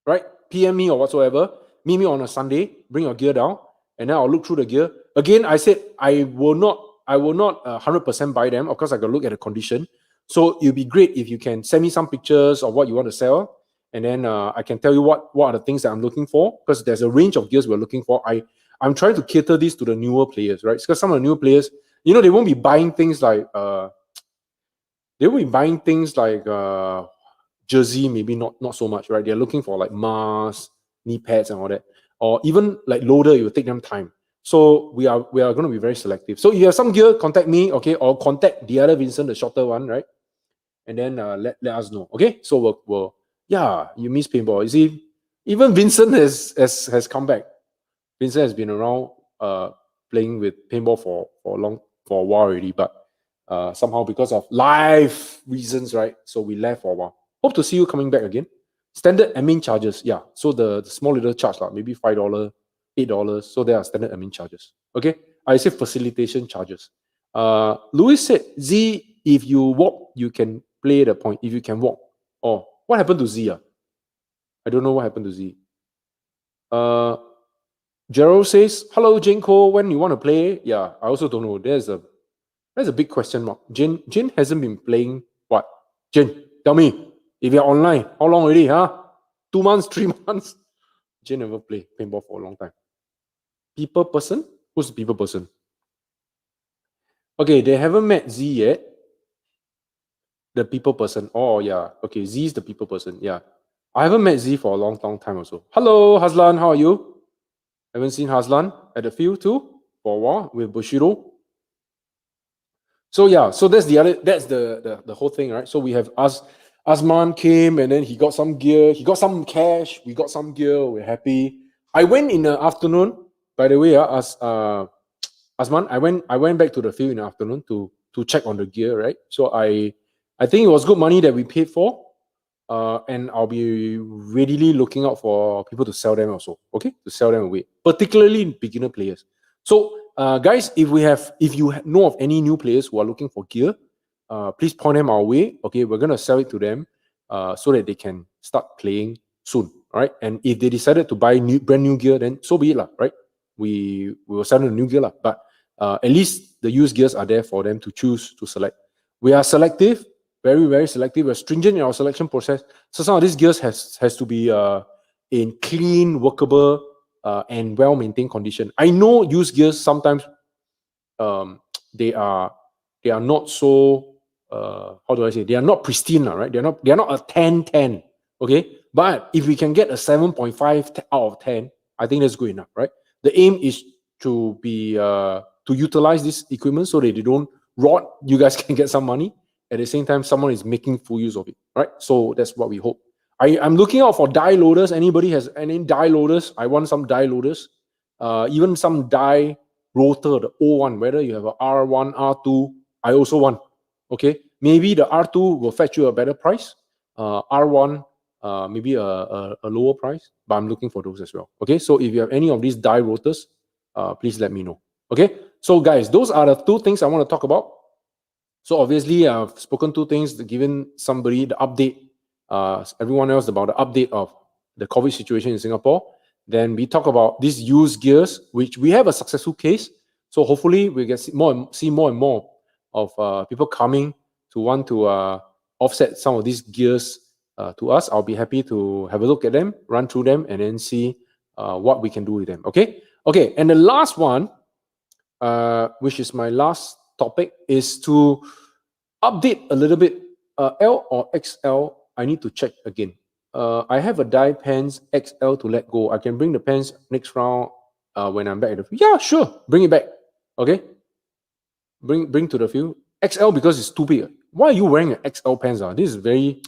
right? PM me or whatsoever. Meet me on a Sunday, bring your gear down, and then I'll look through the gear. Again, I said I will not 100% buy them. Of course, I can look at the condition. So it'll be great if you can send me some pictures of what you want to sell, and then I can tell you what are the things that I'm looking for, because there's a range of gears we're looking for. I'm trying to cater this to the newer players, right? Because some of the newer players, they won't be buying things like jersey, maybe not so much, right? They're looking for like masks, knee pads, and all that, or even like loader. It will take them time. So we are going to be very selective. So if you have some gear, contact me, okay, or contact the other Vincent, the shorter one, right? And then let us know, okay? So we'll yeah, you miss paintball. You see, even Vincent has come back. Vincent has been around playing with paintball for a while already, but somehow because of life reasons, right? So we left for a while. Hope to see you coming back again. Standard admin charges, yeah. So the small little charge, maybe $5, $8. So there are standard admin charges. Okay, I say facilitation charges. Louis said, Z, if you walk, you can play the point. If you can walk. Oh, what happened to Z? I don't know what happened to Z. Gerald says, hello, Jinko, when you want to play? Yeah, I also don't know. There's a big question mark. Jin hasn't been playing what? Jin, tell me, if you're online, how long already, huh? 2 months, 3 months? Jin never played paintball for a long time. People person? Who's the people person? Okay, they haven't met Z yet. The people person. Oh, yeah. Okay, Z is the people person. Yeah. I haven't met Z for a long, long time also. Hello, Haslan. How are you? Haven't seen Haslan at the field too for a while with Bushido. So yeah, so that's the whole thing, right? So we have Asman came, and then he got some gear, he got some cash, we got some gear, we're happy. I went in the afternoon, by the way, Asman, I went back to the field in the afternoon to check on the gear, right? So I think it was good money that we paid for. And I'll be readily looking out for people to sell them also, okay? To sell them away, particularly beginner players. So, guys, if you know of any new players who are looking for gear, please point them our way. Okay, we're gonna sell it to them, so that they can start playing soon. All right, and if they decided to buy brand new gear, then so be it, lah. Right? We will sell them the new gear, lah. But at least the used gears are there for them to choose to select. We are selective, very, very selective. We're stringent in our selection process. So some of these gears has to be in clean, workable, and well-maintained condition. I know used gears sometimes they are not so how do I say, they are not pristine, right? They're not a 10-10. Okay. But if we can get a 7.5 out of 10, I think that's good enough, right? The aim is to be to utilize this equipment so that they don't rot. You guys can get some money. At the same time, someone is making full use of it, right? So that's what we hope. I'm looking out for die loaders. Anybody has any die loaders? I want some die loaders. Even some die rotor, the O1, whether you have a R1, R2, I also want. Okay, maybe the R2 will fetch you a better price. R1, maybe a lower price, but I'm looking for those as well. Okay, so if you have any of these die rotors, please let me know. Okay, so guys, those are the two things I want to talk about. So obviously, I've spoken two things, given somebody the update, everyone else about the update of the COVID situation in Singapore. Then we talk about these used gears, which we have a successful case. So hopefully we get see more and more of people coming to want to offset some of these gears to us. I'll be happy to have a look at them, run through them, and then see what we can do with them. Okay. Okay. And the last one which is my last topic, is to update a little bit. L or XL, I need to check again. I have a die pens XL to let go. I can bring the pens next round when I'm back at the field. Yeah, sure. Bring it back. Okay. Bring to the field. XL because it's too big. Why are you wearing an XL pants? This is very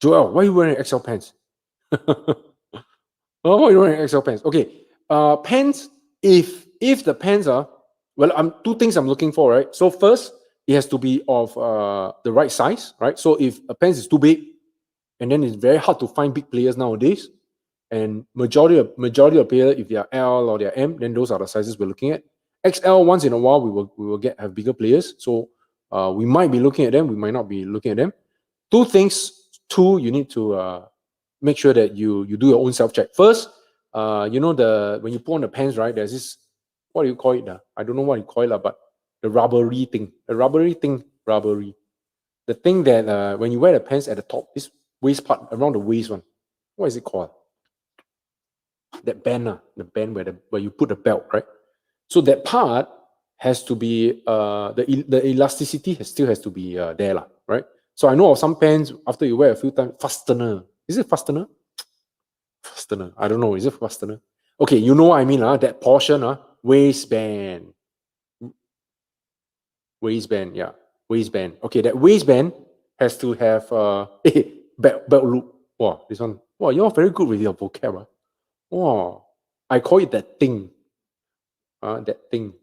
Joel. Why are you wearing XL pants? Oh, why are you wearing XL pants? Okay. Pants. If the pants are well, two things I'm looking for, right? So first, it has to be of the right size, right? So if a pants is too big, and then it's very hard to find big players nowadays. And majority of players, if they are L or they are M, then those are the sizes we're looking at. XL, once in a while, we will have bigger players. So we might be looking at them, we might not be looking at them. Two things. Two, you need to make sure that you do your own self check. First, you know when you put on the pants, right? There's this, what do you call it? I don't know what you call it, but the rubbery thing, rubbery. The thing that when you wear the pants at the top, this waist part around the waist one, what is it called? That band, the band where you put the belt, right? So that part has to be the elasticity still has to be there, right? So I know of some pants after you wear a few times, fastener. Is it fastener? Fastener. I don't know. Is it fastener? Okay, you know what I mean, that portion, waistband. Waistband, yeah. Waistband. Okay, that waistband has to have belt loop. Wow, this one. Wow, you're very good with your vocab. Wow. I call it that thing. That thing.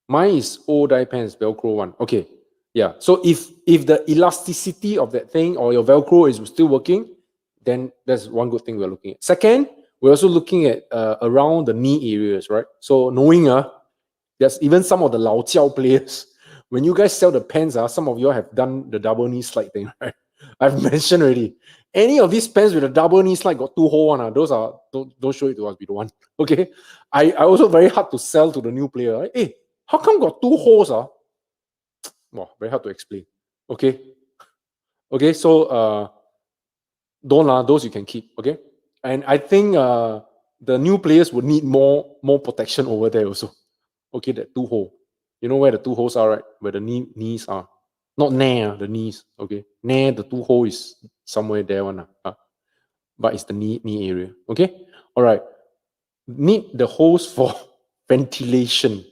Mine is old die pants, Velcro one. Okay. Yeah. So if the elasticity of that thing or your Velcro is still working, then that's one good thing we're looking at. Second, we're also looking at around the knee areas, right? So knowing there's even some of the Lao Jiao players. When you guys sell the pants, some of you have done the double knee slide thing, right? I've mentioned already. Any of these pants with a double knee slide got two hole one. Those are don't show it to us, we don't want. Okay. I also very hard to sell to the new player. Right? Hey, how come got two holes? Wow, very hard to explain. Okay. Okay, so don't those you can keep. Okay. And I think the new players would need more protection over there also. Okay, that two hole. You know where the two holes are, right? Where the knees are. Not near the knees. Okay. Near the two hole is somewhere there one. But it's the knee area. Okay. All right. Need the holes for ventilation.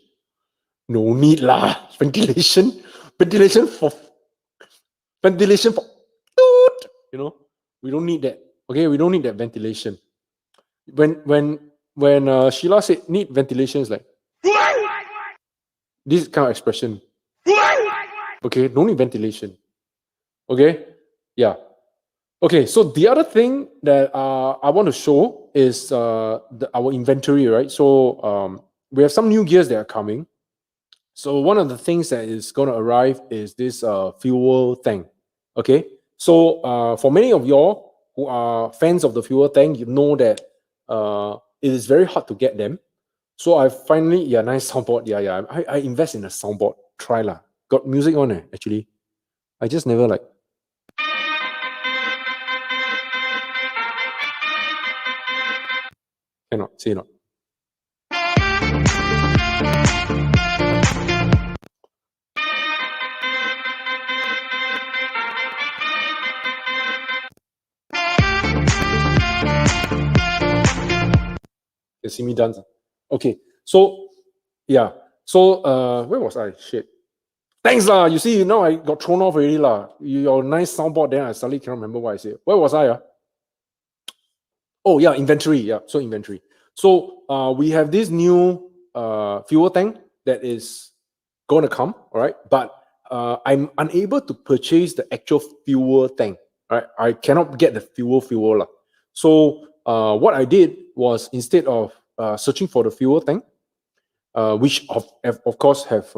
No need lah. Ventilation for you know, we don't need that. Okay, we don't need that ventilation. When Sheila said need ventilation, is like this kind of expression. Okay, no need ventilation. Okay, yeah. Okay, so the other thing that I want to show is our inventory, right? So we have some new gears that are coming. So one of the things that is going to arrive is this fuel tank. Okay, so for many of y'all who are fans of the fuel tank, you know that it is very hard to get them. So I finally, nice soundboard. Yeah. I invest in a soundboard. Try lah. Got music on it, actually. I just never like. Cannot, see not. You see me dance. Okay, so yeah. So where was I? Shit. Thanks lah. You see, now I got thrown off already lah. Your nice soundboard, then I suddenly cannot remember what I said. Where was I? Oh yeah, inventory. Yeah, so inventory. So we have this new fuel tank that is going to come. All right, but I'm unable to purchase the actual fuel tank. Right, I cannot get the fuel lah. So what I did was, instead of searching for the fuel tank, which of course have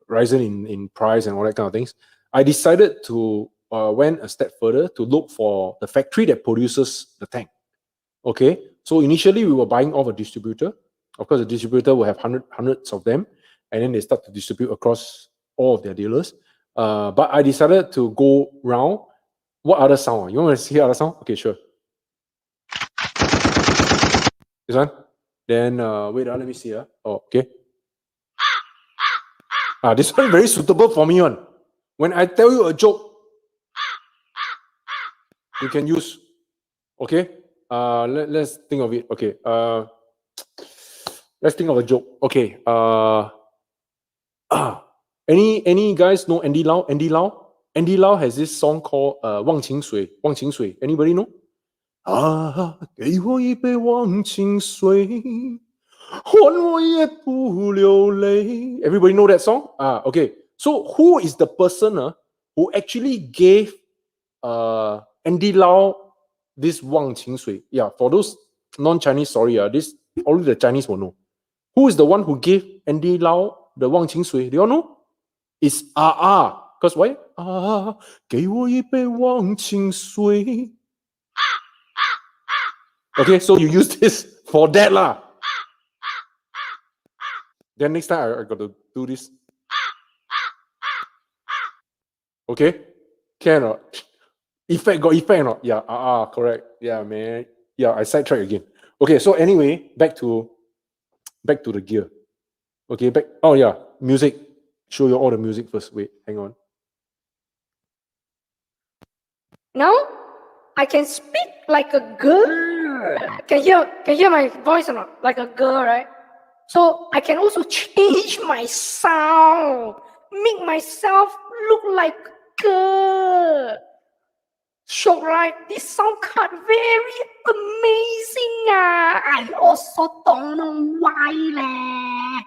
risen in price and all that kind of things, I decided to went a step further to look for the factory that produces the tank. Okay, so initially we were buying off a distributor. Of course, the distributor will have hundreds of them, and then they start to distribute across all of their dealers. But I decided to go round. What other sound? You want to see other sound? Okay, sure. This one. Then wait, let me see. Oh, okay. This one very suitable for me one. When I tell you a joke, you can use. Okay. Let's think of it. Okay. Let's think of a joke. Okay. Any guys know Andy Lau? Andy Lau? Andy Lau has this song called 忘情水. 忘情水. Anybody know? 给我一杯忘情水，换我也不流泪. Everybody know that song? Okay. So who is the person who actually gave Andy Lau this 忘情水? Yeah, for those non-Chinese, sorry, this only the Chinese will know. Who is the one who gave Andy Lau the 忘情水? Do you all know? It's Because why? 给我一杯忘情水. Okay, so you use this for that lah. Then next time I got to do this. Okay, can or not? Effect got effect or not? Yeah, correct. Yeah, man. Yeah, I sidetrack again. Okay, so anyway, back to the gear. Okay, back. Oh yeah, music. Show you all the music first. Wait, hang on. Now I can speak like a girl. Can hear my voice or not? Like a girl, right? So I can also change my sound, make myself look like girl. Shock, right? This sound card very amazing. I also don't know why leh.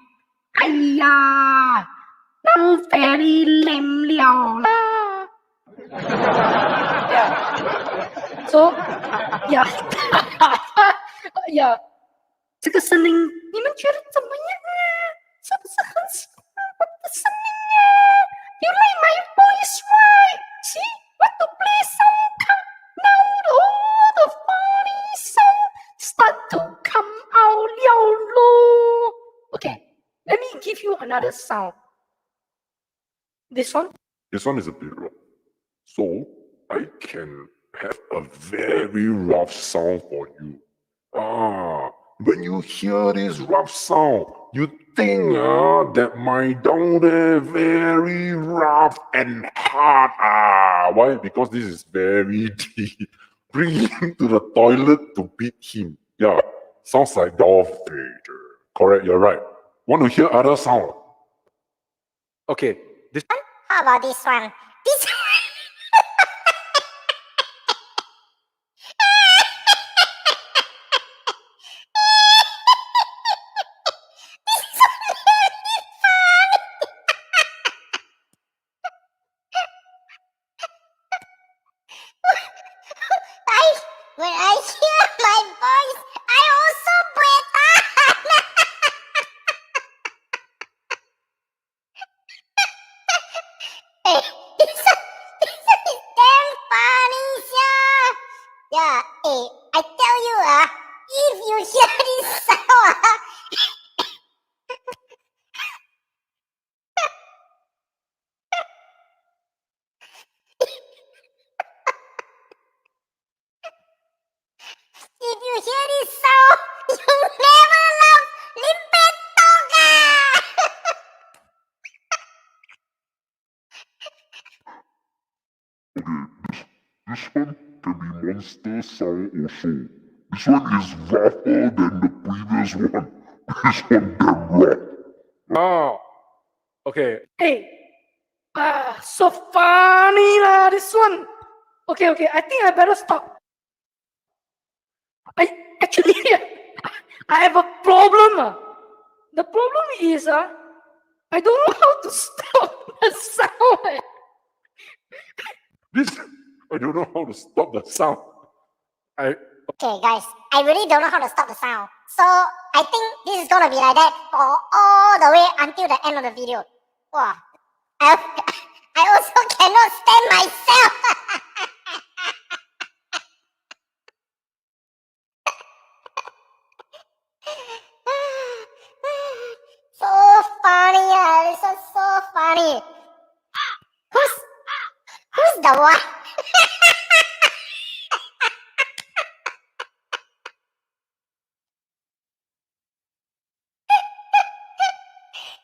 哎呀，那 very lame 了啦。Yeah. So, yeah. Yeah. 这个声音你们觉得怎么样啊？是不是很喜欢我的声音啊？ You like my voice, right? See, want to play some card now? All the funny song start to come out 了咯。Okay, let me give you another sound. This one? This one is a bit rough. So I can have a very rough sound for you. When you hear this rough sound, you think that my down there very rough and hard. Why? Because this is very deep. Bring him to the toilet to beat him. Yeah, sounds like Darth Vader. Correct, you're right. Want to hear other sound? Okay, this. How about this one? This when I hear my voice, I also breathe. Hey, this is damn funny, yeah. Hey, I tell you, if you hear this sound, if you hear this sound, you never love limpet toga. This one can be monster sound also. This one is rougher than the previous one. This one damn rough. Okay. Hey, so funny lah, this one. Okay, I think I better stop. I actually, I have a problem. The problem is, I don't know how to stop the sound. I don't know how to stop the sound. Okay, guys, I really don't know how to stop the sound. So I think this is gonna be like that for all the way until the end of the video. Wow. I also cannot stand myself. So funny, this is so funny. Who's the one?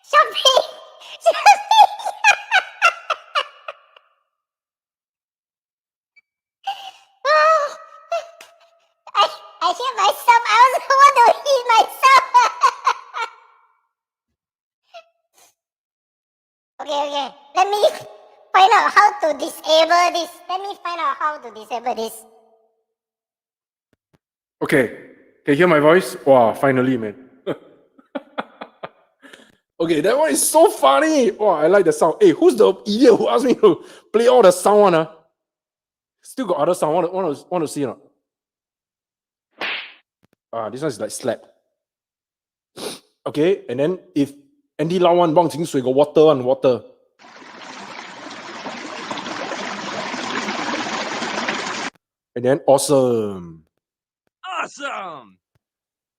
Shopping. Okay. Let me find out how to disable this. Okay. Can you hear my voice? Wow, finally, man. Okay, that one is so funny. Wow, I like the sound. Hey, who's the idiot who asked me to play all the sound one? Still got other sound. Want to see or not? This one is like slap. Okay, and then if Andy Lau one, Wang Jingsui got water. And then awesome.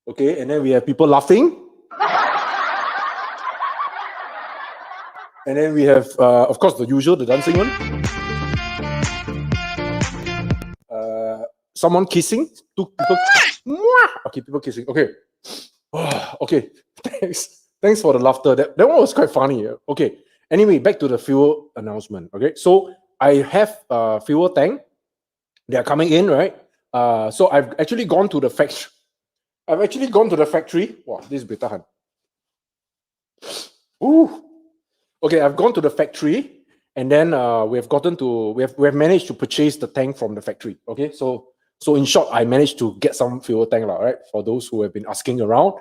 Okay, and then we have people laughing. And then we have, of course, the usual, the dancing one. Someone kissing. Two people. Okay, people kissing. Okay. Okay. Thanks for the laughter. That one was quite funny. Okay. Anyway, back to the fuel announcement. Okay. So I have fuel tank. They are coming in, right? So I've actually gone to the factory. Wow, this is better. Ooh. Okay, I've gone to the factory, and then we have managed to purchase the tank from the factory. Okay, so in short, I managed to get some fuel tank, right? For those who have been asking around.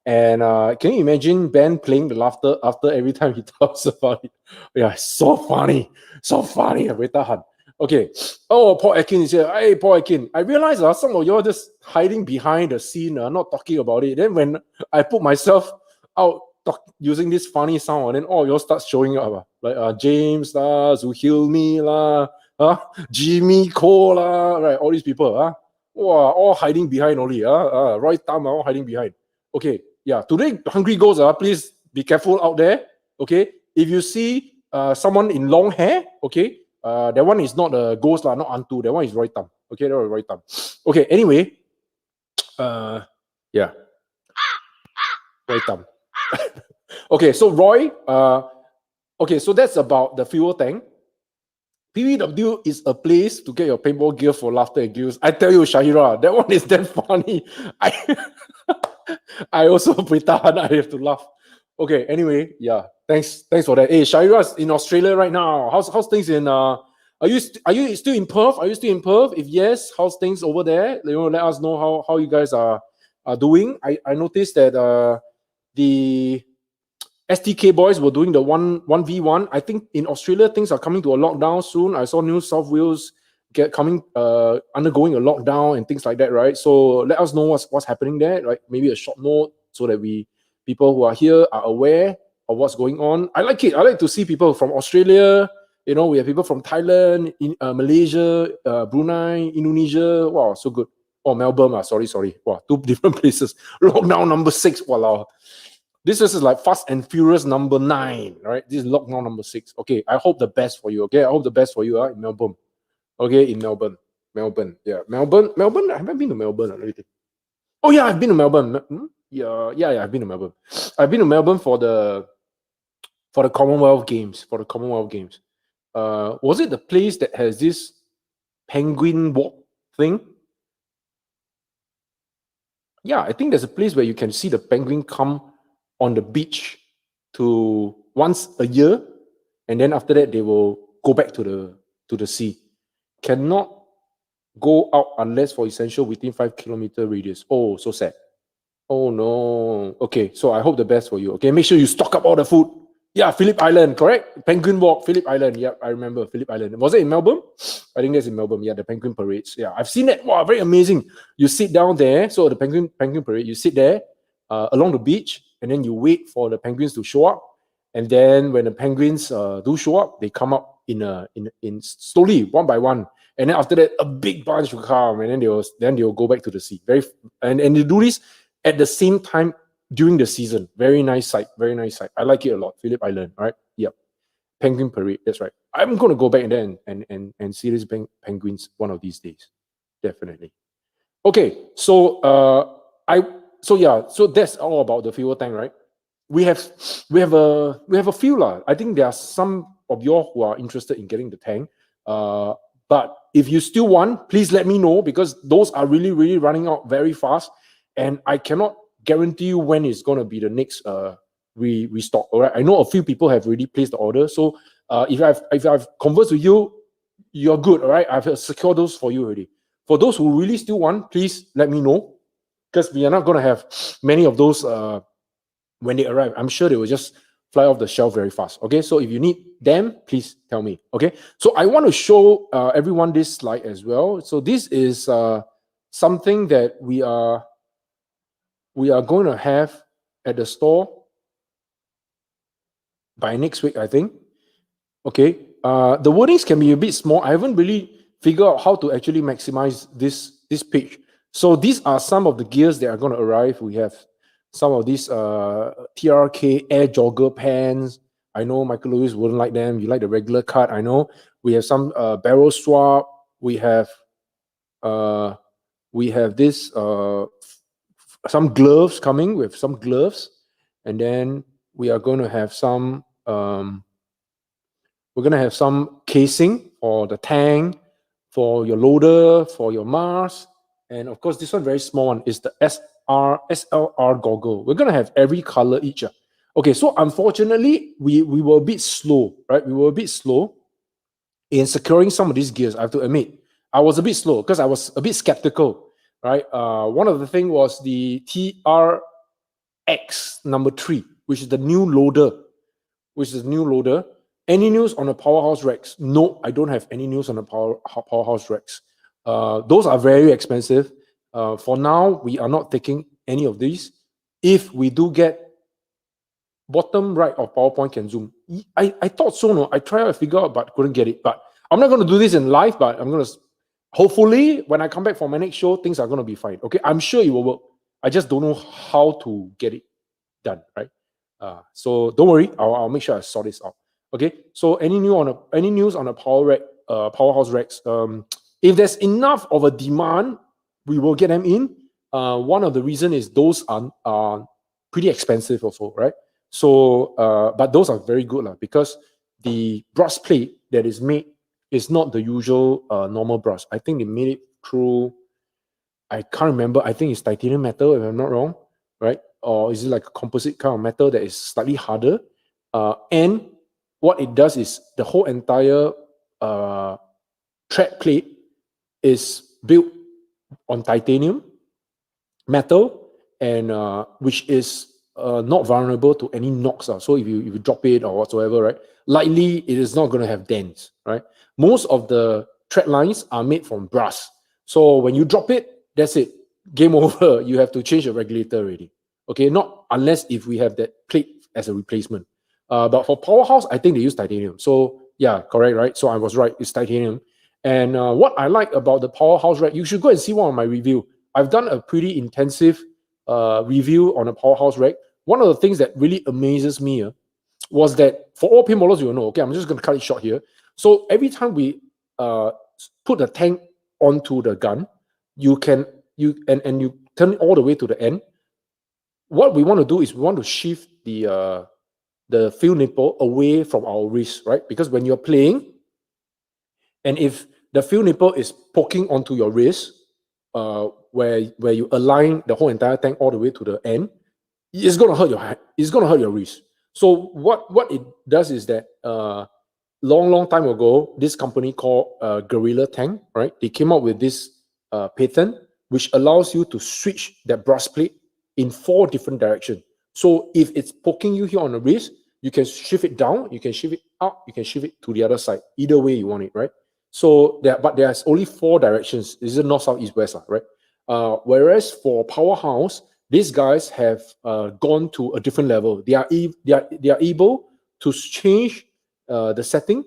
And can you imagine Ben playing the laughter after every time he talks about it? Yeah, so funny, better. Okay. Oh, Paul Akin is here. Hey, Paul Akin. I realize some of you are just hiding behind the scene, not talking about it. Then when I put myself out using this funny sound, and then all you all start showing up. Like James lah, Zuhilmi lah, Jimmy Cole lah, right? All these people, wow, all hiding behind only. Roy Tam all hiding behind. Okay, yeah. Today, Hungry Ghost, please be careful out there. Okay, if you see someone in long hair, okay, that one is not a ghost lah, not Antu. That one is Roy Tam. Okay, that was Roy Tam. Okay, anyway, yeah, Roy Tam. Okay, so Roy, okay, so that's about the fuel tank. PVW is a place to get your paintball gear for laughter and giggles. I tell you, Shahira, that one is that funny. I also pretend I have to laugh. Okay, anyway, yeah, thanks for that. Hey, Shahira's in Australia right now. How's things in are you still in Perth? Are you still in Perth? If yes, how's things over there? Let us know how you guys are doing. I noticed that the STK boys were doing the 1v1. I think in Australia things are coming to a lockdown soon. I saw New South Wales undergoing a lockdown and things like that, right? So let us know what's happening there, right? Maybe a short note so that people who are here are aware of what's going on. I like it. I like to see people from Australia. We have people from Thailand, Malaysia, Brunei, Indonesia. Wow, so good. Oh, Melbourne. Sorry. Wow, 2 different places. Lockdown number 6. Wow. This is like Fast and Furious number 9, right? This is lockdown number 6. Okay, I hope the best for you. Okay, I hope the best for you in Melbourne. Okay, in Melbourne. Yeah, Melbourne. I haven't been to Melbourne already. Oh yeah, I've been to Melbourne. Yeah, I've been to Melbourne. I've been to Melbourne for the Commonwealth Games. Was it the place that has this penguin walk thing? Yeah, I think there's a place where you can see the penguin come on the beach to once a year, and then after that they will go back to the sea. Cannot go out unless for essential within 5 kilometer radius. Oh, so sad. Oh no. Okay, so I hope the best for you. Okay, make sure you stock up all the food. Yeah, Phillip Island, correct? Penguin Walk, Phillip Island. Yeah, I remember Phillip Island. Was it in Melbourne? I think that's in Melbourne. Yeah, the penguin parades. Yeah, I've seen that. Wow, very amazing. You sit down there. So the penguin parade. You sit there along the beach, and then you wait for the penguins to show up. And then when the penguins do show up, they come up in slowly, one by one. And then after that, a big bunch will come, and then they'll go back to the sea. And they do this at the same time during the season. Very nice sight. I like it a lot. Phillip Island, right? Yep. Penguin parade. That's right. I'm gonna go back there and see these penguins one of these days. Definitely. Okay. So so that's all about the fuel tank, right? We have a few lah. I think there are some of you who are interested in getting the tank. But if you still want, please let me know, because those are really, really running out very fast, and I cannot guarantee you when it's going to be the next we restock. All right. I know a few people have already placed the order. So if I've conversed with you, you're good. All right. I've secured those for you already. For those who really still want, please let me know, because we are not going to have many of those when they arrive. I'm sure they will just fly off the shelf very fast. Okay. So if you need them, please tell me. Okay. So I want to show everyone this slide as well. So this is something that we are going to have at the store by next week, I think. Okay. The wordings can be a bit small. I haven't really figured out how to actually maximize this page. So these are some of the gears that are going to arrive. We have some of these TRK air jogger pants. I know Michael Lewis wouldn't like them. You like the regular cut, I know. We have some barrel swap. We have this some gloves coming with some gloves, and then we are going to have some casing for the tank, for your loader, for your mask, and of course this one very small one is the SLR goggle. We're going to have every color each. Okay, so unfortunately we were a bit slow, right? We were a bit slow in securing some of these gears. I have to admit, I was a bit slow because I was a bit skeptical, right? One of the things was the TRX number 3, which is the new loader. Any news on the Powerhouse Rex? No, I don't have any news on the Powerhouse Rex. Those are very expensive. For now, we are not taking any of these. If we do get bottom right of PowerPoint can zoom, I thought so. No, I tried to figure out, but couldn't get it. But I'm not going to do this in live, but I'm going to, hopefully, when I come back for my next show, things are going to be fine. Okay, I'm sure it will work. I just don't know how to get it done, right? So don't worry, I'll make sure I sort this out. Okay, so any news on a Powerhouse Rex? If there's enough of a demand, we will get them in. One of the reasons is those are pretty expensive also, right? So, but those are very good because the brass plate that is made is not the usual normal brass. I think they made it through, I can't remember, I think it's titanium metal if I'm not wrong, right? Or is it like a composite kind of metal that is slightly harder? And what it does is the whole entire tread plate is built on titanium metal, and which is not vulnerable to any knocks. So if you drop it or whatsoever, right, likely it is not going to have dents, right? Most of the tread lines are made from brass. So when you drop it, that's it. Game over. You have to change the regulator already. Okay, not unless if we have that plate as a replacement. But for Powerhouse, I think they use titanium. So yeah, correct, right? So I was right. It's titanium. And what I like about the Powerhouse rack, you should go and see one of my review. I've done a pretty intensive review on a Powerhouse rack. One of the things that really amazes me was that for all paintballers, you will know. Okay, I'm just going to cut it short here. So every time we put the tank onto the gun, you turn it all the way to the end. What we want to do is we want to shift the field nipple away from our wrist, right? Because when you're playing, and if the field nipple is poking onto your wrist, where you align the whole entire tank all the way to the end, it's gonna hurt your hand. It's gonna hurt your wrist. So what it does is that long time ago, this company called Gorilla Tank, right? They came up with this patent which allows you to switch that brass plate in 4 different directions. So if it's poking you here on the wrist, you can shift it down, you can shift it up, you can shift it to the other side. Either way you want it, right? So there's only 4 directions. This is north, south, east, west, right? Whereas for Powerhouse, these guys have gone to a different level. They are able to change the setting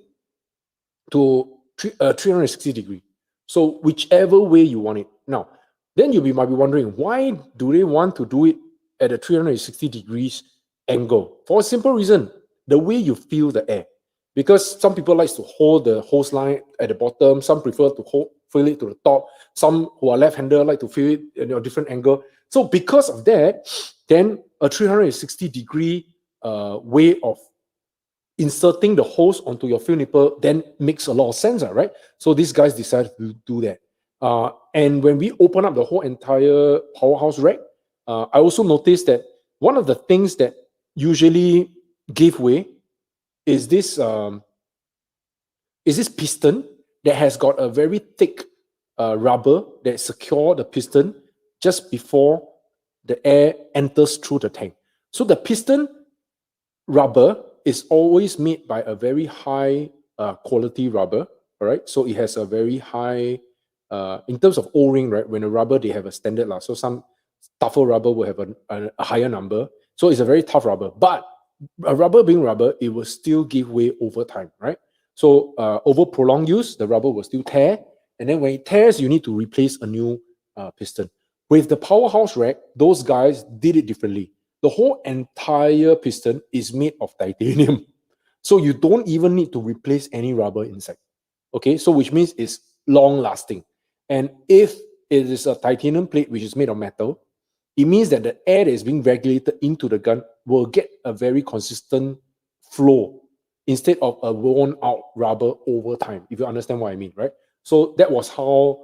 to 360 degree. So whichever way you want it. Now, then you might be wondering, why do they want to do it at a 360 degrees angle? For a simple reason, the way you feel the air. Because some people like to hold the hose line at the bottom, some prefer to feel it to the top, some who are left-hander like to feel it in a different angle. So because of that, then a 360 degree way of inserting the hose onto your field nipple then makes a lot of sense, right? So these guys decided to do that. And when we open up the whole entire Powerhouse rack, I also noticed that one of the things that usually give way is this piston that has got a very thick rubber that secure the piston just before the air enters through the tank. So the piston rubber is always made by a very high quality rubber, all right? So it has a very high, in terms of O-ring, right? When a rubber, they have a standard. So some tougher rubber will have a higher number. So it's a very tough rubber. But a rubber being rubber, it will still give way over time, right? So over prolonged use, the rubber will still tear. And then when it tears, you need to replace a new piston. With the powerhouse rack, those guys did it differently. The whole entire piston is made of titanium. So you don't even need to replace any rubber inside. Okay, so which means it's long lasting. And if it is a titanium plate which is made of metal, it means that the air that is being regulated into the gun will get a very consistent flow instead of a worn out rubber over time, if you understand what I mean, right? So that was how,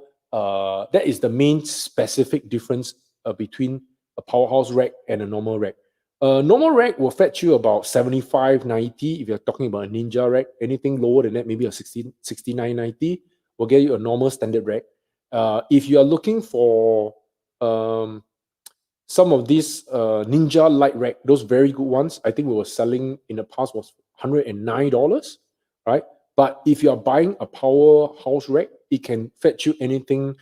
that is the main specific difference between a powerhouse rack and a normal rack. A normal rack will fetch you about 75, 90. If you're talking about a Ninja rack, anything lower than that, maybe a 69, 90, will get you a normal standard rack. If you are looking for some of these Ninja light rack, those very good ones, I think we were selling in the past was $109, right? But if you are buying a powerhouse rack, it can fetch you anything,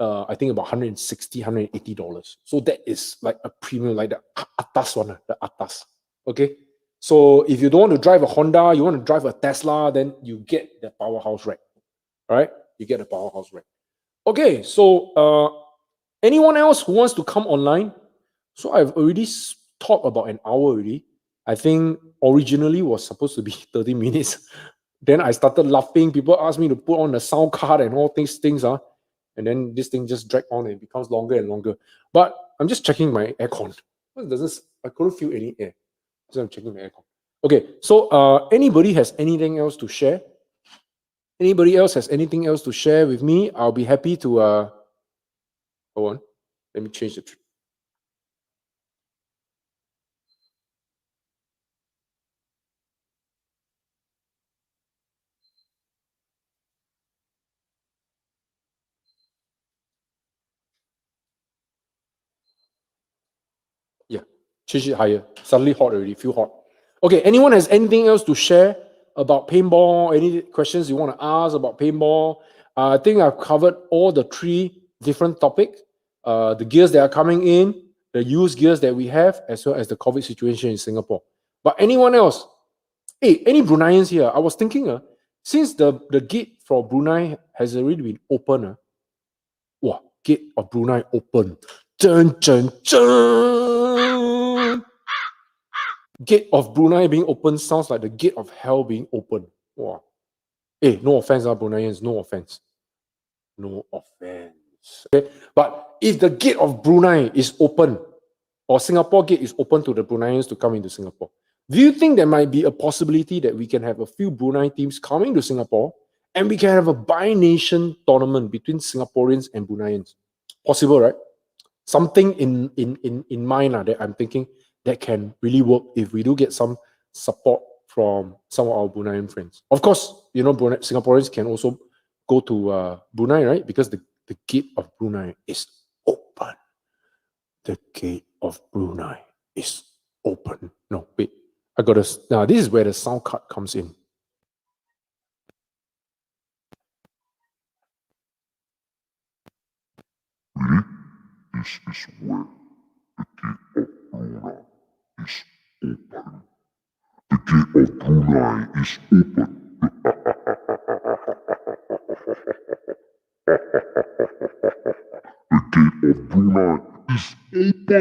I think about $160, $180. So that is like a premium, like the atas one, the atas. Okay. So if you don't want to drive a Honda, you want to drive a Tesla, then you get the powerhouse rack. All right, you get the powerhouse rack. Okay, so anyone else who wants to come online? So I've already talked about an hour already. I think originally was supposed to be 30 minutes. Then I started laughing. People asked me to put on the sound card and all things. And then this thing just dragged on and it becomes longer and longer. But I'm just checking my aircon. I couldn't feel any air. So I'm checking my aircon. Okay, so anybody has anything else to share? Anybody else has anything else to share with me? I'll be happy to hold on. Let me change the yeah, change it higher. Suddenly hot already, feel hot. Okay, anyone has anything else to share about paintball? Any questions you want to ask about paintball? I think I've covered all the 3 different topics. The gears that are coming in, the used gears that we have, as well as the COVID situation in Singapore. But anyone else? Hey, any Bruneians here? I was thinking, since the gate for Brunei has already been open, wow, gate of Brunei open. Dun, dun, dun. Gate of Brunei being open sounds like the gate of hell being open. Wow. Hey, no offense, Bruneians, no offense. No offense. Okay, but if the gate of Brunei is open, or Singapore gate is open to the Bruneians to come into Singapore, do you think there might be a possibility that we can have a few Brunei teams coming to Singapore and we can have a bi-nation tournament between Singaporeans and Bruneians? Possible, right? Something in mind that I'm thinking that can really work if we do get some support from some of our Bruneian friends. Of course, Singaporeans can also go to Brunei, right? Because the gate of Brunei is open. The gate of Brunei is open. No, wait. Now this is where the sound card comes in. This is where the gate of Brunei is open. The gate of Brunei is open. The gate of Brunei is open.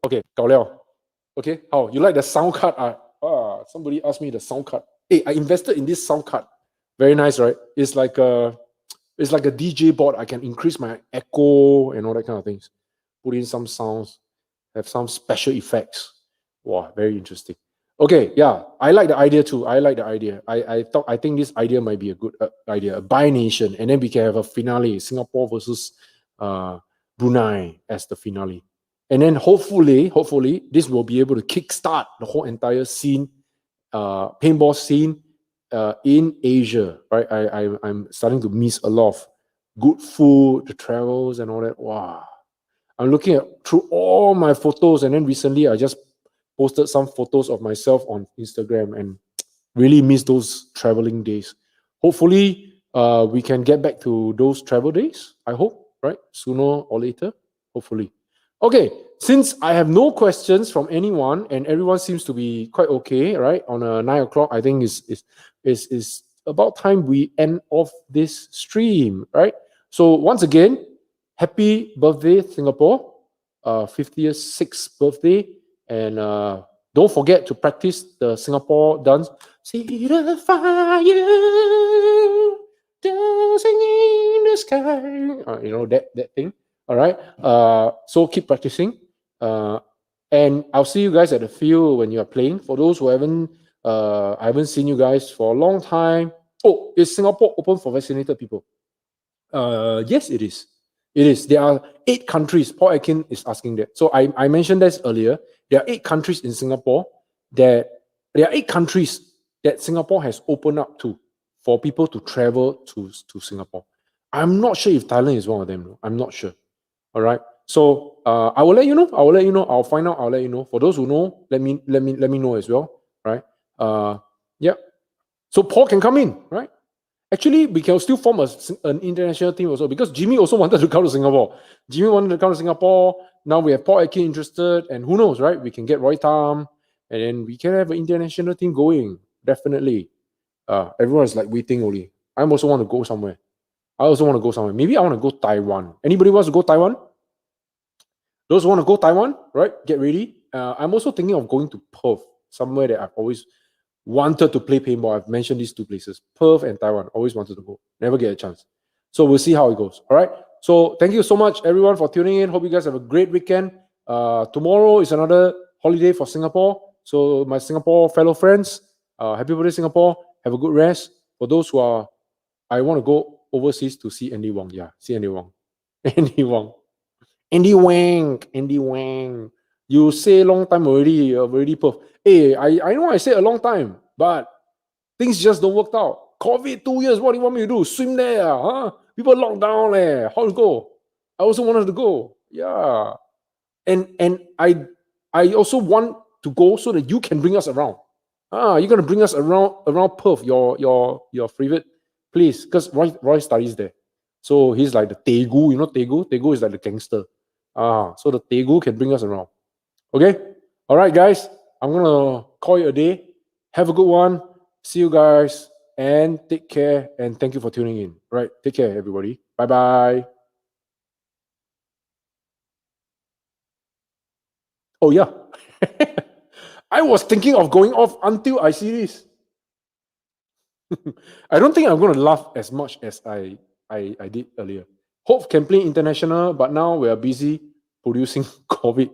Okay, 搞了. Okay, how you like the sound card? Somebody asked me the sound card. Hey, I invested in this sound card. Very nice, right? It's like a DJ board. I can increase my echo and all that kind of things. Put in some sounds, have some special effects. Wow, very interesting. Okay, yeah, I like the idea too. I think this idea might be a good idea. A bi-nation, and then we can have a finale: Singapore versus Brunei as the finale. And then hopefully, this will be able to kickstart the whole entire scene, paintball scene in Asia, right? I'm starting to miss a lot of good food, the travels and all that. Wow. I'm looking at through all my photos, and then recently I just posted some photos of myself on Instagram and really miss those traveling days. Hopefully, we can get back to those travel days. I hope, right? Sooner or later, hopefully. Okay, since I have no questions from anyone and everyone seems to be quite okay, right? On a 9 o'clock, I think is about time we end off this stream, right? So once again, happy birthday, Singapore, 50th, 6th birthday, and don't forget to practice the Singapore dance. See the fire dancing in the sky. You know that thing. All right. So keep practicing. And I'll see you guys at the field when you are playing. For those who I haven't seen you guys for a long time. Oh, is Singapore open for vaccinated people? Yes, it is. It is. There are 8 countries. Paul Akin is asking that. So I mentioned this earlier. There are 8 countries in Singapore that there are 8 countries that Singapore has opened up to for people to travel to Singapore. I'm not sure if Thailand is one of them. I'm not sure. All right. So I will let you know. I'll find out. I'll let you know. For those who know, let me know as well. Right. Yeah. So Paul can come in. Right. Actually, we can still form an international team also because Jimmy also wanted to come to Singapore. Jimmy wanted to come to Singapore. Now we have Paul Akin interested, and who knows, right? We can get Roy Tam, and then we can have an international team going. Definitely. Everyone is like waiting only. I also want to go somewhere. Maybe I want to go Taiwan. Anybody wants to go Taiwan? Those who want to go Taiwan, right? Get ready. I'm also thinking of going to Perth, somewhere that I've always wanted to play paintball. I've mentioned these 2 places, Perth and Taiwan. Always wanted to go. Never get a chance. So we'll see how it goes. All right. So thank you so much, everyone, for tuning in. Hope you guys have a great weekend. Tomorrow is another holiday for Singapore. So my Singapore fellow friends, happy birthday, Singapore. Have a good rest. For those who are, I want to go overseas to see Andy Wong. Yeah, see Andy Wong. Andy Wong. Andy Wang. You say long time already Perth. Hey, I know I say a long time, but things just don't work out. COVID 2 years, what do you want me to do? Swim there, huh? People locked down there. How to go? I also wanted to go. Yeah. And I also want to go so that you can bring us around. You're gonna bring us around Perth, your favorite place, because Roy studies there. So he's like the Tegu, you know Tegu? Tegu is like the gangster. So the Tegu can bring us around. Okay? All right, guys. I'm gonna call it a day. Have a good one. See you guys and take care. And thank you for tuning in. All right. Take care, everybody. Bye-bye. Oh yeah. I was thinking of going off until I see this. I don't think I'm gonna laugh as much as I did earlier. Hope can play international, but now we are busy producing COVID.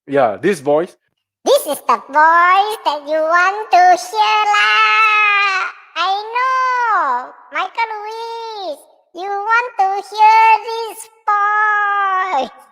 Yeah, this voice. This is the voice that you want to hear lah. I know, Michael Louise, you want to hear this voice.